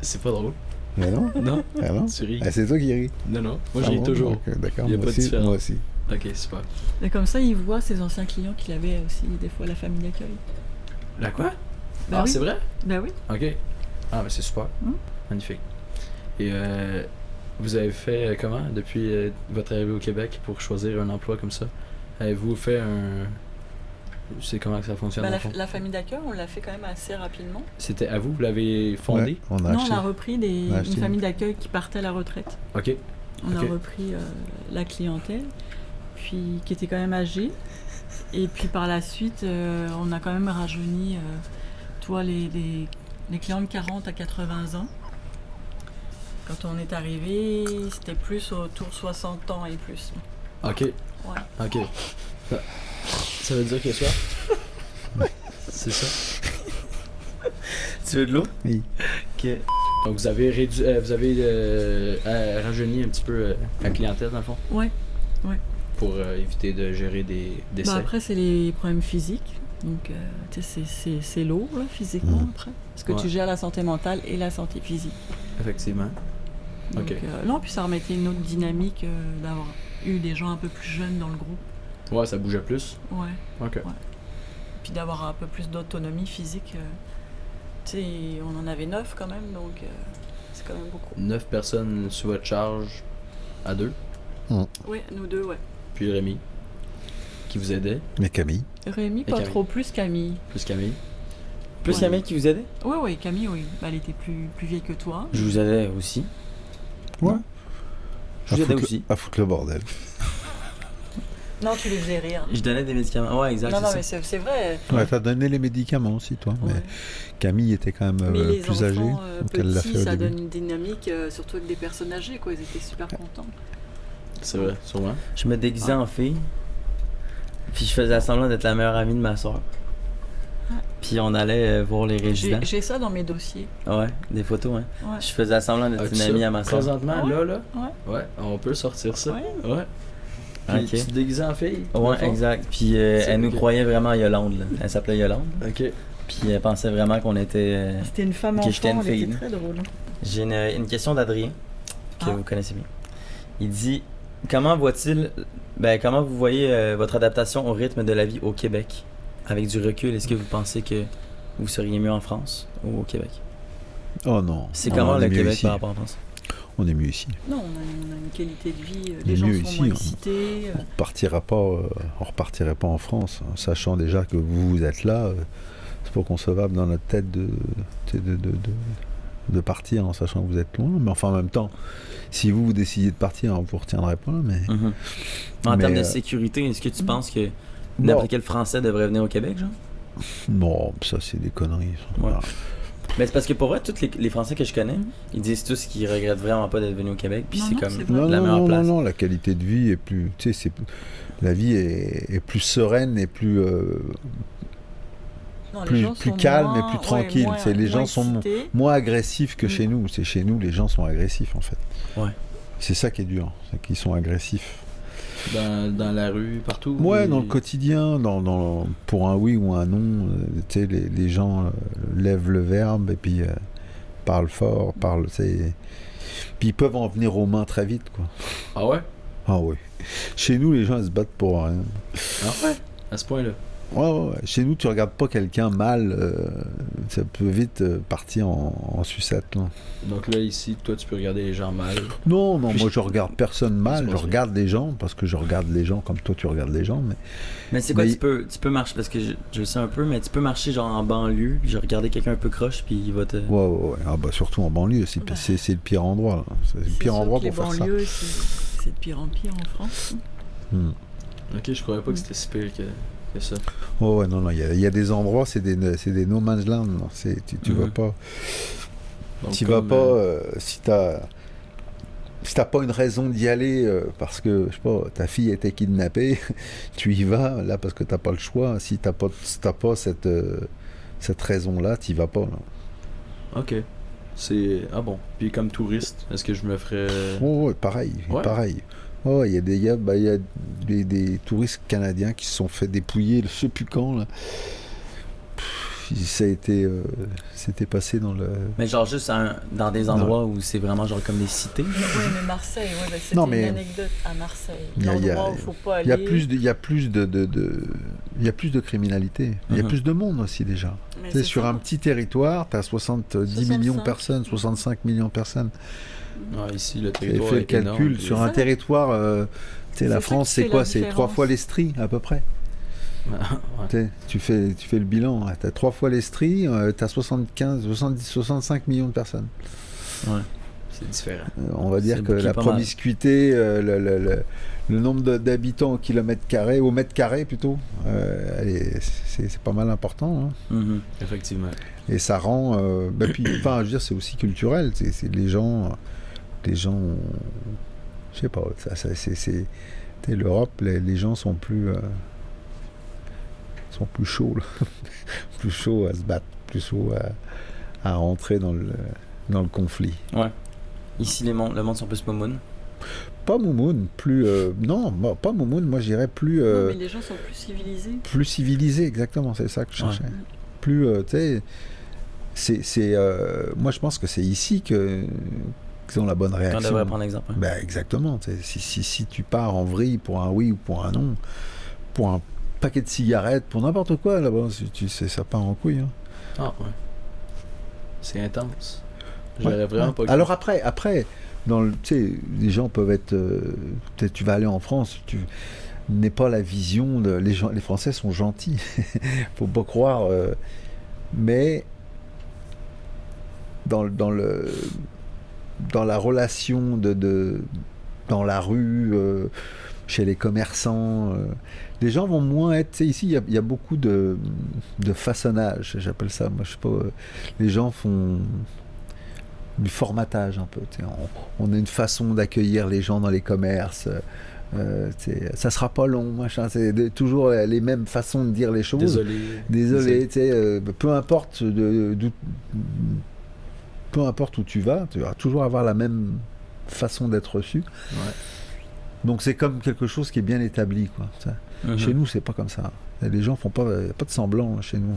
C'est pas drôle. Mais non, Non? ah non. Tu ris? Ah, c'est toi qui ris. Non, non. Moi, Ah je ris bon? toujours. Ok, d'accord, Il y a moi pas de aussi, différence. moi aussi. Ok, super. Et comme ça, il voit ses anciens clients qu'il avait aussi, des fois, la famille d'accueil. La quoi? Bah Ah, oui. c'est vrai? Bah oui. Ok. Ah, mais c'est super. Magnifique. Et vous avez fait comment depuis votre arrivée au Québec pour choisir un emploi comme ça? Avez-vous fait un. Je sais comment que ça fonctionne. Bah, dans le fond. la famille d'accueil, on l'a fait quand même assez rapidement. C'était à vous? Vous l'avez fondé? Ouais, on a Non, acheté. on a repris On a une acheté. famille d'accueil qui partait à la retraite. Ok. On Ok. a repris la clientèle. puis qui était quand même âgé. Et puis par la suite, on a quand même rajeuni les clients de 40 à 80 ans. Quand on est arrivé, c'était plus autour de 60 ans et plus. Ok. Ouais. Ok. Ça veut dire que soit? C'est ça. Tu veux de l'eau? Oui. Ok. Donc vous avez rajeuni un petit peu la clientèle dans le fond? Ouais. Pour éviter de gérer des décès. Après, c'est les problèmes physiques. Donc, tu sais, c'est lourd, là, physiquement, après. Parce que tu gères la santé mentale et la santé physique. Effectivement. Donc, Ok. non, puis ça remettait une autre dynamique d'avoir eu des gens un peu plus jeunes dans le groupe. Ouais, ça bougeait plus. Ouais. Ok. Puis d'avoir un peu plus d'autonomie physique. Tu sais, on en avait 9 quand même, donc c'est quand même beaucoup. 9 personnes sous votre charge à 2. Oui, nous 2, ouais. Puis Rémi, qui vous aidait. Mais Camille, Rémi, pas Camille. trop, plus Camille. Plus Camille. Plus Ouais. Camille qui vous aidait? Oui, Camille, oui. Bah, elle était plus vieille que toi. Je vous aidais aussi. ouais, Je vous aidais aussi. à foutre le bordel. Non, tu les faisais rire. Je donnais des médicaments. Ouais, exact. Non, c'est mais ça. c'est vrai. Ouais, t'as donné les médicaments aussi, toi. Ouais. Mais Camille était quand même Mais les plus enfants âgée, donc elle l'a petits, fait au ça début. donne une dynamique, surtout avec des personnes âgées, quoi. Ils étaient super contents. C'est vrai, sûrement. Je me déguisais en fille. Puis je faisais semblant d'être la meilleure amie de ma soeur. Puis on allait voir les résidents. J'ai ça dans mes dossiers. Ouais, des photos, hein. Ouais. Je faisais semblant d'être As-tu une ça amie à ma soeur. Présentement, Ah ouais? là. Ouais. Ouais, on peut sortir ça. Ouais. Ouais. Puis Ok. tu te déguisais en fille? dans le Ouais, fond? exact. Puis C'est elle nous ok. croyait vraiment Yolande. Là. Elle s'appelait Yolande. Ok. Puis elle pensait vraiment qu'on était. C'était une femme Ok, j'étais enfant, une elle fille. était très drôle. J'ai une question d'Adrien que Ah. vous connaissez bien. Il dit comment comment vous voyez votre adaptation au rythme de la vie au Québec? Avec du recul, est-ce que vous pensez que vous seriez mieux en France ou au Québec? Oh non. C'est Non, comment on le est mieux Québec ici. par rapport en France? On est mieux ici. Non, on a une qualité de vie, Il est les gens mieux sont ici, moins hein. excités. On repartirait pas en France, hein, sachant déjà que vous êtes là. C'est pas concevable dans notre tête de partir en sachant que vous êtes loin. Mais enfin, en même temps, si vous décidez de partir, vous ne retiendrez pas. Mais Mhm. En Mais, termes de sécurité, est-ce que tu penses que bon. n'importe quel Français devrait venir au Québec, genre? non, ça c'est des conneries. ça. Ouais. Voilà. Mais c'est parce que pour vrai, tous les Français que je connais, ils disent tous qu'ils regrettent vraiment pas d'être venus au Québec. Puis Non, c'est non, comme c'est vrai. Non, la non, meilleure non, place. non, la qualité de vie est plus. Tu sais, la vie est plus sereine et plus. Non, les plus- gens plus sont calme et moins- plus tranquille. moins- C'est les moins gens sont excités. moins agressifs que Mm. chez nous. C'est chez nous, les gens sont agressifs en fait. Ouais. C'est ça qui est dur, c'est qu'ils sont agressifs. Dans la rue, partout? Ouais, et- dans le quotidien, pour un oui ou un non, tu sais, les gens lèvent le verbe et puis parlent fort, puis ils peuvent en venir aux mains très vite, quoi. Ah ouais? Ah oui. Chez nous, les gens ils se battent pour rien. Ah ouais? À ce point-là. Ouais. Chez nous, tu regardes pas quelqu'un mal, ça peut vite partir en sucette. Là. Donc là, ici, toi, tu peux regarder les gens mal. Non, Puis- moi je regarde personne mal, C'est je pas regarde les gens parce que je regarde les gens comme toi tu regardes les gens. Mais c'est quoi, Mais- tu peux marcher, parce que je le sais un peu, mais tu peux marcher genre en banlieue, puis regarder quelqu'un un peu croche, puis il va te... Ouais. Ah bah surtout en banlieue, c'est Bah. c'est le pire endroit. Là. C'est le C'est pire sûr endroit que pour faire les ça. banlieues, c'est de pire en pire en France. Ok, je croyais pas que c'était si pire que ça. Oh ouais, non, il y a des endroits, c'est des no man's land. Non. Tu vas Mhm. pas. Donc, Tu vas comme, pas si t'as pas une raison d'y aller parce que je sais pas, ta fille a été kidnappée, tu y vas là parce que t'as pas le choix. Si t'as pas cette raison-là, t'y vas pas. Là. Ok. C'est... Ah bon. Puis comme touriste, est-ce que je me ferais... Ouais, pareil, Ouais. pareil. Oh, il y a des touristes canadiens qui se sont fait dépouiller, je sais plus quand là. Ça a été, c'était passé dans le. Mais genre juste dans des endroits où c'est vraiment genre comme des cités. Oui, mais Marseille, c'était Non, mais- une anecdote à Marseille. Il y a- L'endroit où il faut pas aller. Il y a plus de criminalité. Il y a Mhm. plus de monde aussi déjà. Mais Tu sais, c'est sur ça. un petit territoire, tu as 70 millions de 65. personnes, 65 millions de personnes. Ah, ici, le Et territoire fait le est énorme, calcul puis- sur C'est un ça. territoire. Tu sais, C'est la ça France, qui c'est fait quoi la C'est 3 différence. fois l'Estrie à peu près. Ouais. Tu fais le bilan. Tu as 3 fois l'Estrie, tu as 65 millions de personnes. C'est différent. On va dire C'est que la pas mal. promiscuité, le nombre d'habitants au kilomètre carré, au mètre carré plutôt, c'est pas mal important. Hein. Effectivement. Et ça rend. Puis, enfin, je veux dire, c'est aussi culturel. C'est les gens. Je sais pas. L'Europe, les gens sont plus chauds, là. Plus chauds à se battre, plus chauds à rentrer dans le conflit. Ouais. Ici, le monde sont plus moumoun. Pas moumoun, plus... non, pas moumoun, moi je dirais plus... Non, mais les gens sont plus civilisés. Plus civilisés, exactement, c'est ça que je cherchais. Plus, tu sais, moi je pense que c'est ici qu'ils ont la bonne réaction. On devrait prendre l'exemple. Hein. Ben, exactement, si tu pars en vrille pour un oui ou pour un non, pour un paquet de cigarettes, pour n'importe quoi, là-bas, ça part en couille. Hein. Ah ouais. C'est intense. J'aurais vraiment pas... Alors après, tu sais, les gens peuvent être... peut-être tu vas aller en France, tu n'es pas la vision de... Les Français sont gentils, faut pas croire. Mais dans la relation dans la rue, chez les commerçants, les gens vont moins être... Tu sais, ici, il y a beaucoup de façonnage, j'appelle ça. Moi, je sais pas... les gens font... du formatage un peu. On a une façon d'accueillir les gens dans les commerces. Ça sera pas long, machin. C'est toujours les mêmes façons de dire les choses. Désolé. Peu importe où tu vas toujours avoir la même façon d'être reçu. Ouais. Donc c'est comme quelque chose qui est bien établi, quoi. Chez nous, c'est pas comme ça. Les gens font pas de semblant chez nous.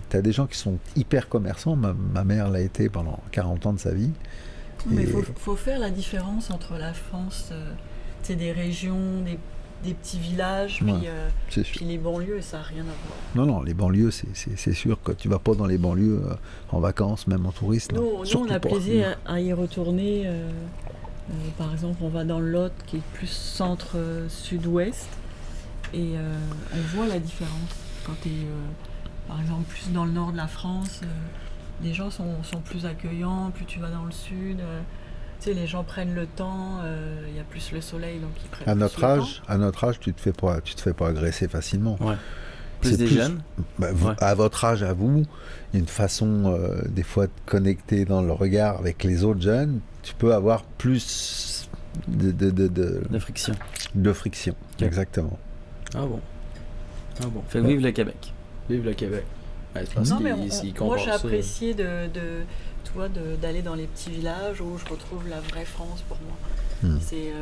T'as des gens qui sont hyper commerçants. Ma mère l'a été pendant 40 ans de sa vie. Mais il faut faire la différence entre la France, des régions, des petits villages, puis les banlieues, ça n'a rien à voir. Non, les banlieues, c'est sûr que tu vas pas dans les banlieues en vacances, même en tourisme. Nous on a plaisir à y retourner. Par exemple, on va dans le Lot, qui est plus centre-sud-ouest, et on voit la différence. Quand tu es... par exemple, plus dans le nord de la France, les gens sont plus accueillants, plus tu vas dans le sud, les gens prennent le temps, il y a plus le soleil, donc ils prennent à plus notre le âge, À notre âge, tu te fais pas agresser facilement. Ouais. Plus des jeunes. À votre âge, à vous, il y a une façon, des fois, de connecter dans le regard avec les autres jeunes. Tu peux avoir plus de friction. De friction, okay. Exactement. Ah bon. Fait vive le Québec. Vive le Québec. Moi, j'ai apprécié d'aller dans les petits villages où je retrouve la vraie France pour moi.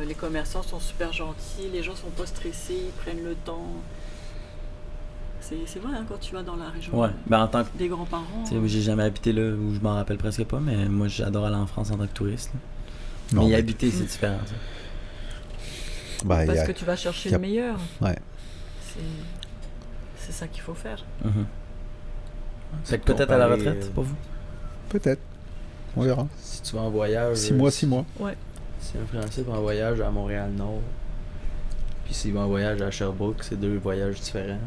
Les commerçants sont super gentils, les gens sont pas stressés, ils prennent le temps. C'est vrai, hein, quand tu vas dans la région en tant que des grands-parents. J'ai jamais habité là, où je m'en rappelle presque pas, mais moi j'adore aller en France en tant que touriste. Non, mais y habiter, c'est différent. Parce que tu vas chercher le meilleur. Ouais. C'est ça qu'il faut faire. Fait que peut-être à la retraite pour vous? Peut-être. On verra. Si tu vas en voyage... 6 mois. Ouais. Si un Français va en voyage à Montréal-Nord, puis s'il va en voyage à Sherbrooke, c'est 2 voyages différents.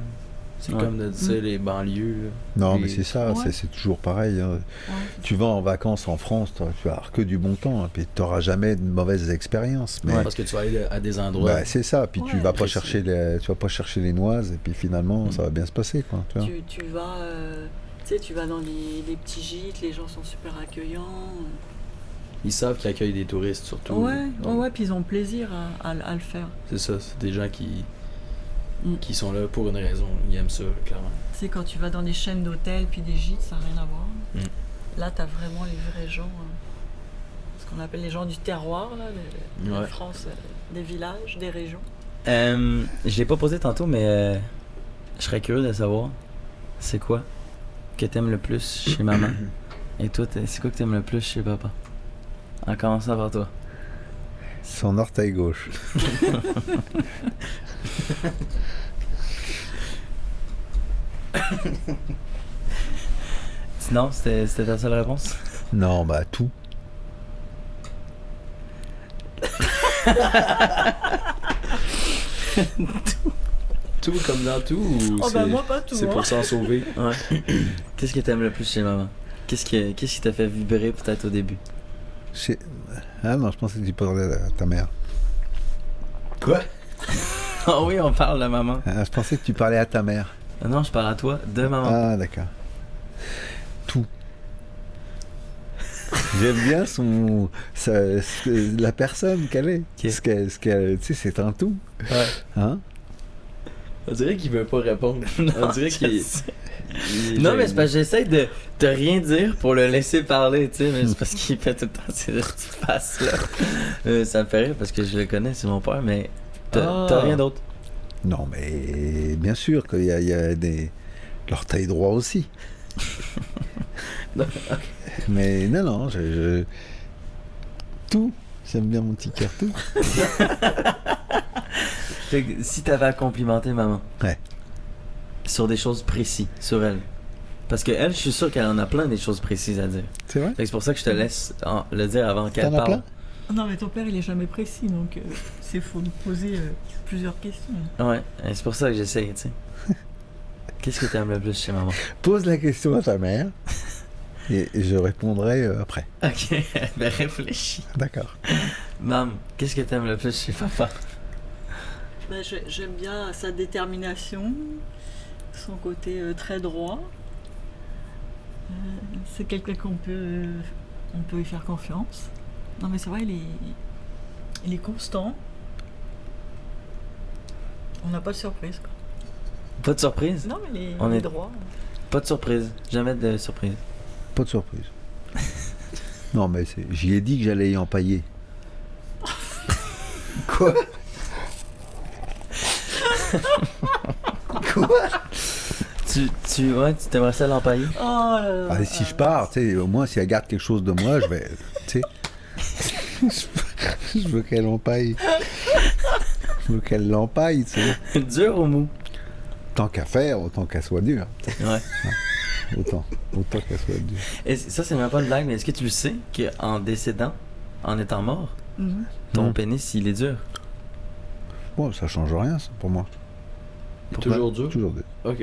C'est comme de dire les banlieues. Non, mais c'est ça, c'est toujours pareil. Hein. Tu vas en vacances en France, tu vas avoir que du bon temps, et tu n'auras jamais de mauvaises expériences. Mais... parce que tu vas aller à des endroits. C'est ça, puis tu vas pas chercher les noises, et puis finalement, ça va bien se passer. Quoi, tu vas dans des petits gîtes, les gens sont super accueillants. Ils savent qu'ils accueillent des touristes, surtout. Ouais, puis ils ont plaisir à le faire. C'est ça, c'est des gens qui sont là pour une raison. Ils aiment ça, clairement. Tu sais, quand tu vas dans des chaînes d'hôtels puis des gîtes, ça n'a rien à voir. Là, tu as vraiment les vrais gens, ce qu'on appelle les gens du terroir, là, de la France, des villages, des régions. Je l'ai pas posé tantôt, mais je serais curieux de savoir, c'est quoi que t'aimes le plus chez maman? Et toi, c'est quoi que t'aimes le plus chez papa? En commençant par toi. Son orteil gauche. Sinon, c'était ta seule réponse? Non, tout. Tout comme dans tout ou moi pas tout. C'est pour s'en sauver. Ouais. Qu'est-ce que t'aimes le plus chez maman? Qu'est-ce qui t'a fait vibrer peut-être au début? Ah non, je pensais que tu parlais de ta mère. Quoi? Ah oui, on parle de maman. Ah, je pensais que tu parlais à ta mère. Ah non, je parle à toi, de maman. Ah, d'accord. Tout. J'aime bien la personne qu'elle est. Ok. Ce qu'elle, tu sais, c'est un tout. Ouais. Hein? On dirait qu'il veut pas répondre. On dirait qu'il Non, mais c'est parce que j'essaie de rien dire pour le laisser parler, tu sais, mais c'est parce qu'il fait tout le temps ces petites faces-là. Ça me fait rire parce que je le connais, c'est mon père, mais t'as rien d'autre. Non, mais bien sûr qu'il y a des l'orteil droit aussi. Non, ok. Mais non, tout. J'aime bien mon petit cœur tout. Fait que si t'avais à complimenter maman. Ouais. Sur des choses précises, sur elle. Parce que elle, je suis sûr qu'elle en a plein des choses précises à dire. C'est vrai? Fait que c'est pour ça que je te laisse le dire avant qu'elle T'en as parle. plein? Non, mais ton père, il est jamais précis, donc c'est faut nous poser plusieurs questions. Ouais, et c'est pour ça que j'essaye, tu sais. Qu'est-ce que t'aimes le plus chez maman? Pose la question à ta mère et je répondrai après. Ok, ben réfléchis. D'accord. Mam, qu'est-ce que t'aimes le plus chez papa? Ben, j'aime bien sa détermination, son côté très droit. C'est quelqu'un on peut y faire confiance. Non, mais c'est vrai, il est constant. On n'a pas de surprise, quoi. Pas de surprise? Non, mais On il est est- droit. Pas de surprise. Jamais de surprise. Pas de surprise. Non, mais j'y ai dit que j'allais y empailler. Quoi? Quoi? Tu t'aimerais ça l'empailler? Oh là là. Ah, si je pars, tu sais, au moins si elle garde quelque chose de moi, je vais, tu sais, je veux qu'elle empaille. Je veux qu'elle l'empaille, tu sais. Dur ou mou? Tant qu'à faire, autant qu'elle soit dure. Ouais. Autant qu'elle soit dure. Et ça, c'est même pas une blague, mais est-ce que tu le sais qu'en décédant, en étant mort, Mhm. ton Mhm. pénis, il est dur? Bon, ça change rien, ça, pour moi. toujours dur. Toujours dur. Ok.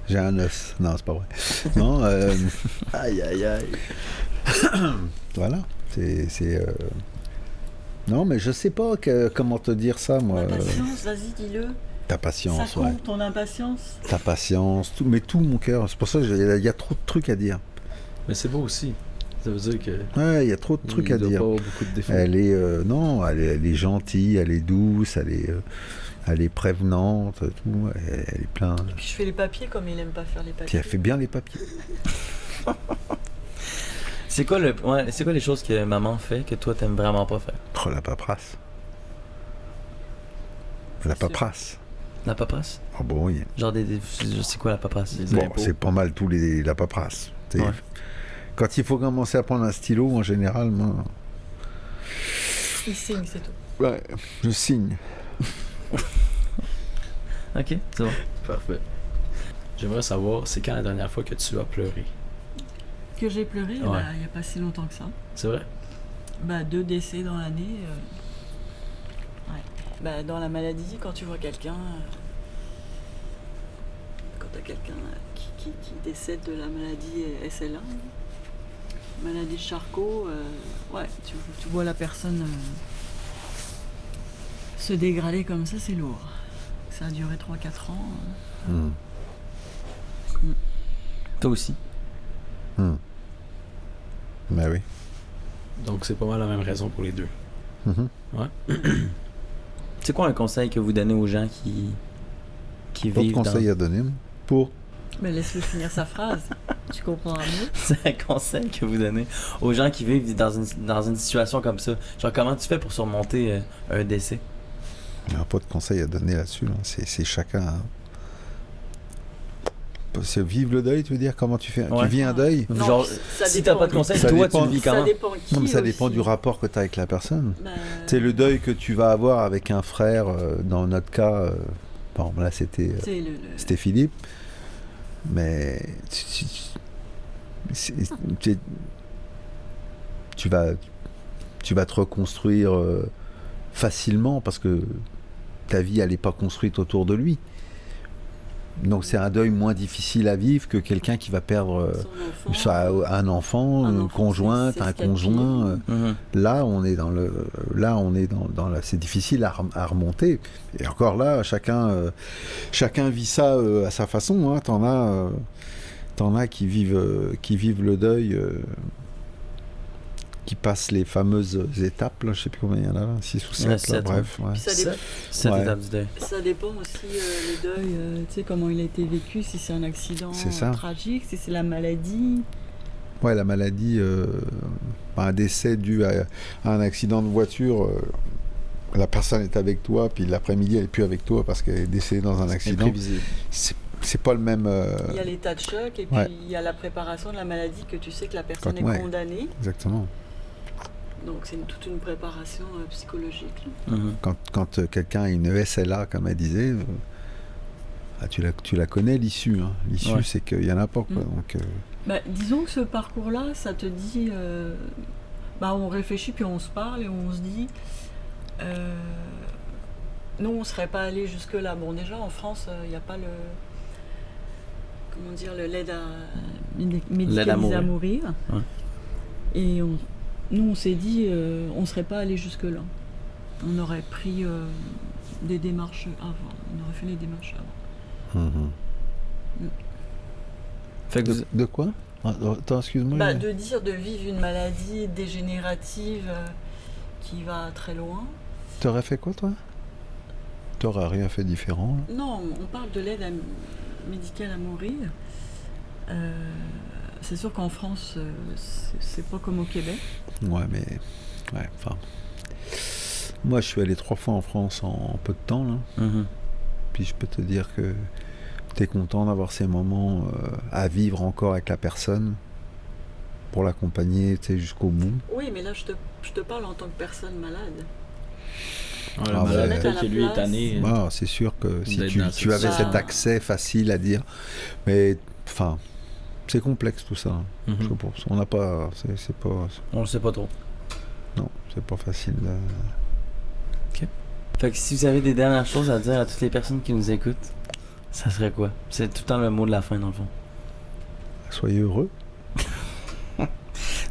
J'ai un os. Non, c'est pas vrai. Non, Aïe, aïe, aïe. voilà. Non, mais je sais pas comment te dire ça, moi. L'impatience, vas-y, dis-le. Ta Ça patience, compte, ouais. ton impatience. Ta patience, tout, mais tout mon cœur. C'est pour ça qu'il y a trop de trucs à dire. Mais c'est beau aussi. Ça veut dire que. Ouais, il y a trop de trucs à il doit dire. pas avoir beaucoup de défauts. Elle est, non, elle est gentille, elle est douce, elle est prévenante, tout. Elle est plein. Puis je fais les papiers comme il aime pas faire les Puis papiers. elle fait bien les papiers. C'est quoi les choses que maman fait que toi, t'aimes vraiment pas faire? Oh, la paperasse. La C'est sûr. paperasse. La paperasse? Oh, bon, oui. Genre c'est quoi la paperasse? Les Bon, impôts. c'est pas mal la paperasse. Tu sais. Ouais. Quand il faut commencer à prendre un stylo, en général, moi, Il signe, c'est tout. ouais, je signe. Ok, c'est bon. Parfait. J'aimerais savoir, c'est quand la dernière fois que tu as pleuré? Que j'ai pleuré, Ouais. il n'y a pas si longtemps que ça. C'est vrai? 2 décès dans l'année. Ouais. Dans la maladie, quand tu vois quelqu'un. Quand tu as quelqu'un qui décède de la maladie SLA, maladie de Charcot, ouais, tu vois la personne se dégrader comme ça, c'est lourd. Ça a duré 3-4 ans. Hmm. Toi aussi. Hmm. Ben oui. Donc c'est pas mal la même raison pour les deux. Mhm. C'est quoi un conseil que vous donnez aux gens qui D'autres vivent conseils à donner pour Mais laisse-le finir sa phrase, tu comprendras mieux. C'est un conseil que vous donnez aux gens qui vivent dans une situation comme ça. Genre, comment tu fais pour surmonter un décès? Il n'y a pas de conseils à donner là-dessus. Là. C'est chacun. Hein. C'est vivre le deuil, tu veux dire? Comment tu fais? Ouais. Tu vis un deuil? Non, Genre, ça si dépend. t'as pas de conseil, Ça toi, dépend. tu le vis Ça comment? dépend qui Non, mais ça aussi. dépend du rapport que tu as avec la personne. Bah, C'est le deuil que tu vas avoir avec un frère. Dans notre cas, bon, là c'était c'était Philippe. Mais tu vas te reconstruire facilement parce que ta vie elle n'est pas construite autour de lui. Donc c'est un deuil moins difficile à vivre que quelqu'un qui va perdre un enfant, une conjointe, un conjoint. Là, on est dans c'est difficile à remonter. Et encore là, chacun vit ça à sa façon. Hein. T'en as qui vivent le deuil, qui passent les fameuses étapes. Là, je sais plus combien il y en a, 6 ou 7. Là, bref. Ouais. Puis Cette étape du deuil. Ça dépend aussi le deuil, tu sais, comment il a été vécu, si c'est un accident tragique, si c'est la maladie. Ouais, la maladie, un décès dû à un accident de voiture, la personne est avec toi, puis l'après-midi, elle n'est plus avec toi parce qu'elle est décédée dans un accident. C'est pas le même... Il y a l'état de choc, et puis il y a la préparation de la maladie, que tu sais que la personne est condamnée. Exactement. Donc c'est toute une préparation psychologique. Quand quelqu'un a une SLA, comme elle disait, tu la connais, l'issue. Hein. L'issue, c'est qu'il n'y en a pas. Quoi. Donc, disons que ce parcours-là, ça te dit... on réfléchit, puis on se parle, et on se dit... nous, on ne serait pas allé jusque-là. Bon, déjà, en France, il n'y a pas l'aide médicalisée à mourir. Ouais. Et nous, on s'est dit, on ne serait pas allé jusque-là. On aurait pris des démarches avant. On aurait fait les démarches avant. Fait que de quoi? Attends, excuse-moi. De dire de vivre une maladie dégénérative qui va très loin. T'aurais fait quoi, toi? T'aurais rien fait différent? Là? Non, on parle de l'aide médicale à mourir. C'est sûr qu'en France, c'est pas comme au Québec. Ouais, mais... Ouais, enfin... Moi, je suis allé 3 fois en France en peu de temps, là. Puis je peux te dire que t'es content d'avoir ces moments à vivre encore avec la personne pour l'accompagner, tu sais, jusqu'au bout. Oui, mais là, je te parle en tant que personne malade. Tel que lui est tanné. C'est sûr que si tu avais cet accès facile à dire, mais enfin, c'est complexe tout ça. On n'a pas, c'est pas. On le sait pas trop. Non, c'est pas facile. Ok. Fait que si vous avez des dernières choses à dire à toutes les personnes qui nous écoutent, ça serait quoi? C'est tout le temps le mot de la fin dans le fond. Soyez heureux.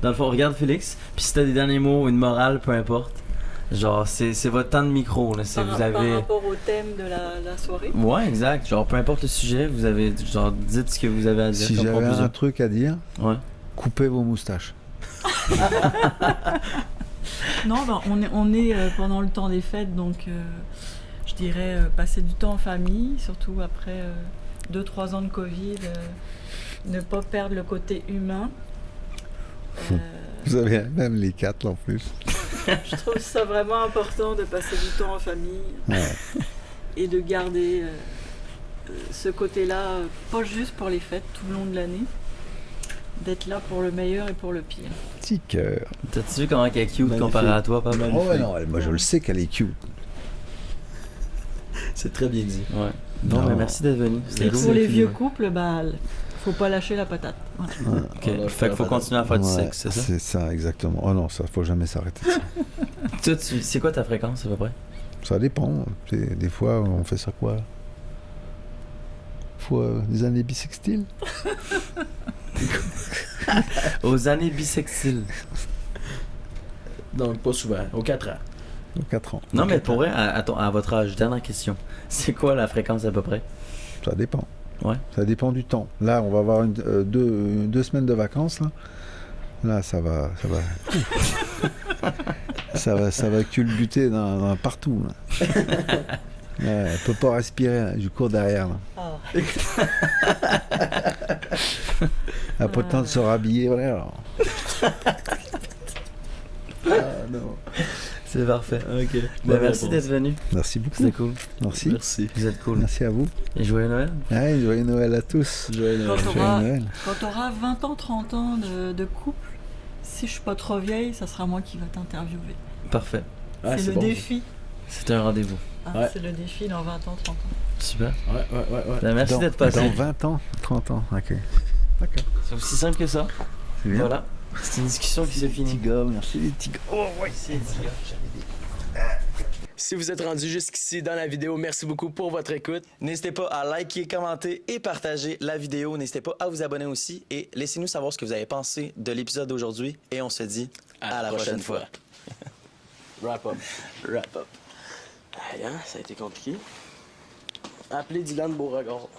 Dans le fond, regarde Félix, puis si t'as des derniers mots, une morale, peu importe. Genre, c'est votre temps de micro. Là. Par rapport au thème de la soirée? Ouais, exact. Genre, peu importe le sujet, vous avez, genre, dites ce que vous avez à dire. Si j'avais un truc à dire, coupez vos moustaches. Non, on est pendant le temps des fêtes, donc je dirais passer du temps en famille, surtout après 2-3 ans de Covid, ne pas perdre le côté humain. Vous avez même les 4 en plus. Je trouve ça vraiment important de passer du temps en famille et de garder ce côté-là, pas juste pour les fêtes, tout le long de l'année, d'être là pour le meilleur et pour le pire. Petit cœur. T'as-tu vu comment elle est cute comparé à toi, pas mal? Non, moi je le sais qu'elle est cute. C'est très bien dit. Ouais. Bon, merci d'être venu. Et pour les vieux couples, faut pas lâcher la patate. Voilà. Okay. Fait qu'il faut continuer à faire du sexe, c'est ça? C'est ça, exactement. Oh non, ça faut jamais s'arrêter. Toi, c'est quoi ta fréquence à peu près? Ça dépend. Des fois, on fait ça quoi? Des années bissextiles? Aux années bissextiles. Donc pas souvent, aux 4 ans. Aux 4 ans. Non, mais pour vrai, à votre âge, dernière question. C'est quoi la fréquence à peu près? Ça dépend. Ouais. Ça dépend du temps. Là, on va avoir 2 semaines de vacances. Là, ça va, ça va culbuter partout. Là. Elle peut pas respirer. Là. Je cours derrière. Là. Oh. Elle n'a pas le temps de se rhabiller. Voilà. Non. C'est parfait. Ok. Merci d'être venu. Merci beaucoup. C'était cool. Merci. Vous êtes cool. Merci à vous. Et joyeux Noël. Ouais, joyeux Noël à tous. Joyeux Noël. Quand tu auras 20 ans, 30 ans de couple, si je suis pas trop vieille, ça sera moi qui va t'interviewer. Parfait. C'est le défi. C'est un rendez-vous. C'est le défi dans 20 ans, 30 ans. Super. Ouais. Merci d'être passé. Dans 20 ans, 30 ans. Ok. D'accord. C'est aussi simple que ça. C'est bien. Voilà. C'est une discussion qui se finit. Merci les petits gars. Oh ouais, c'est les petits gars. Si vous êtes rendu jusqu'ici dans la vidéo, merci beaucoup pour votre écoute. N'hésitez pas à liker, commenter et partager la vidéo. N'hésitez pas à vous abonner aussi et laissez-nous savoir ce que vous avez pensé de l'épisode d'aujourd'hui. Et on se dit à la prochaine fois. Wrap up. Wrap up. Aïe, hein, ça a été compliqué. Appelez Dylan Beauregard.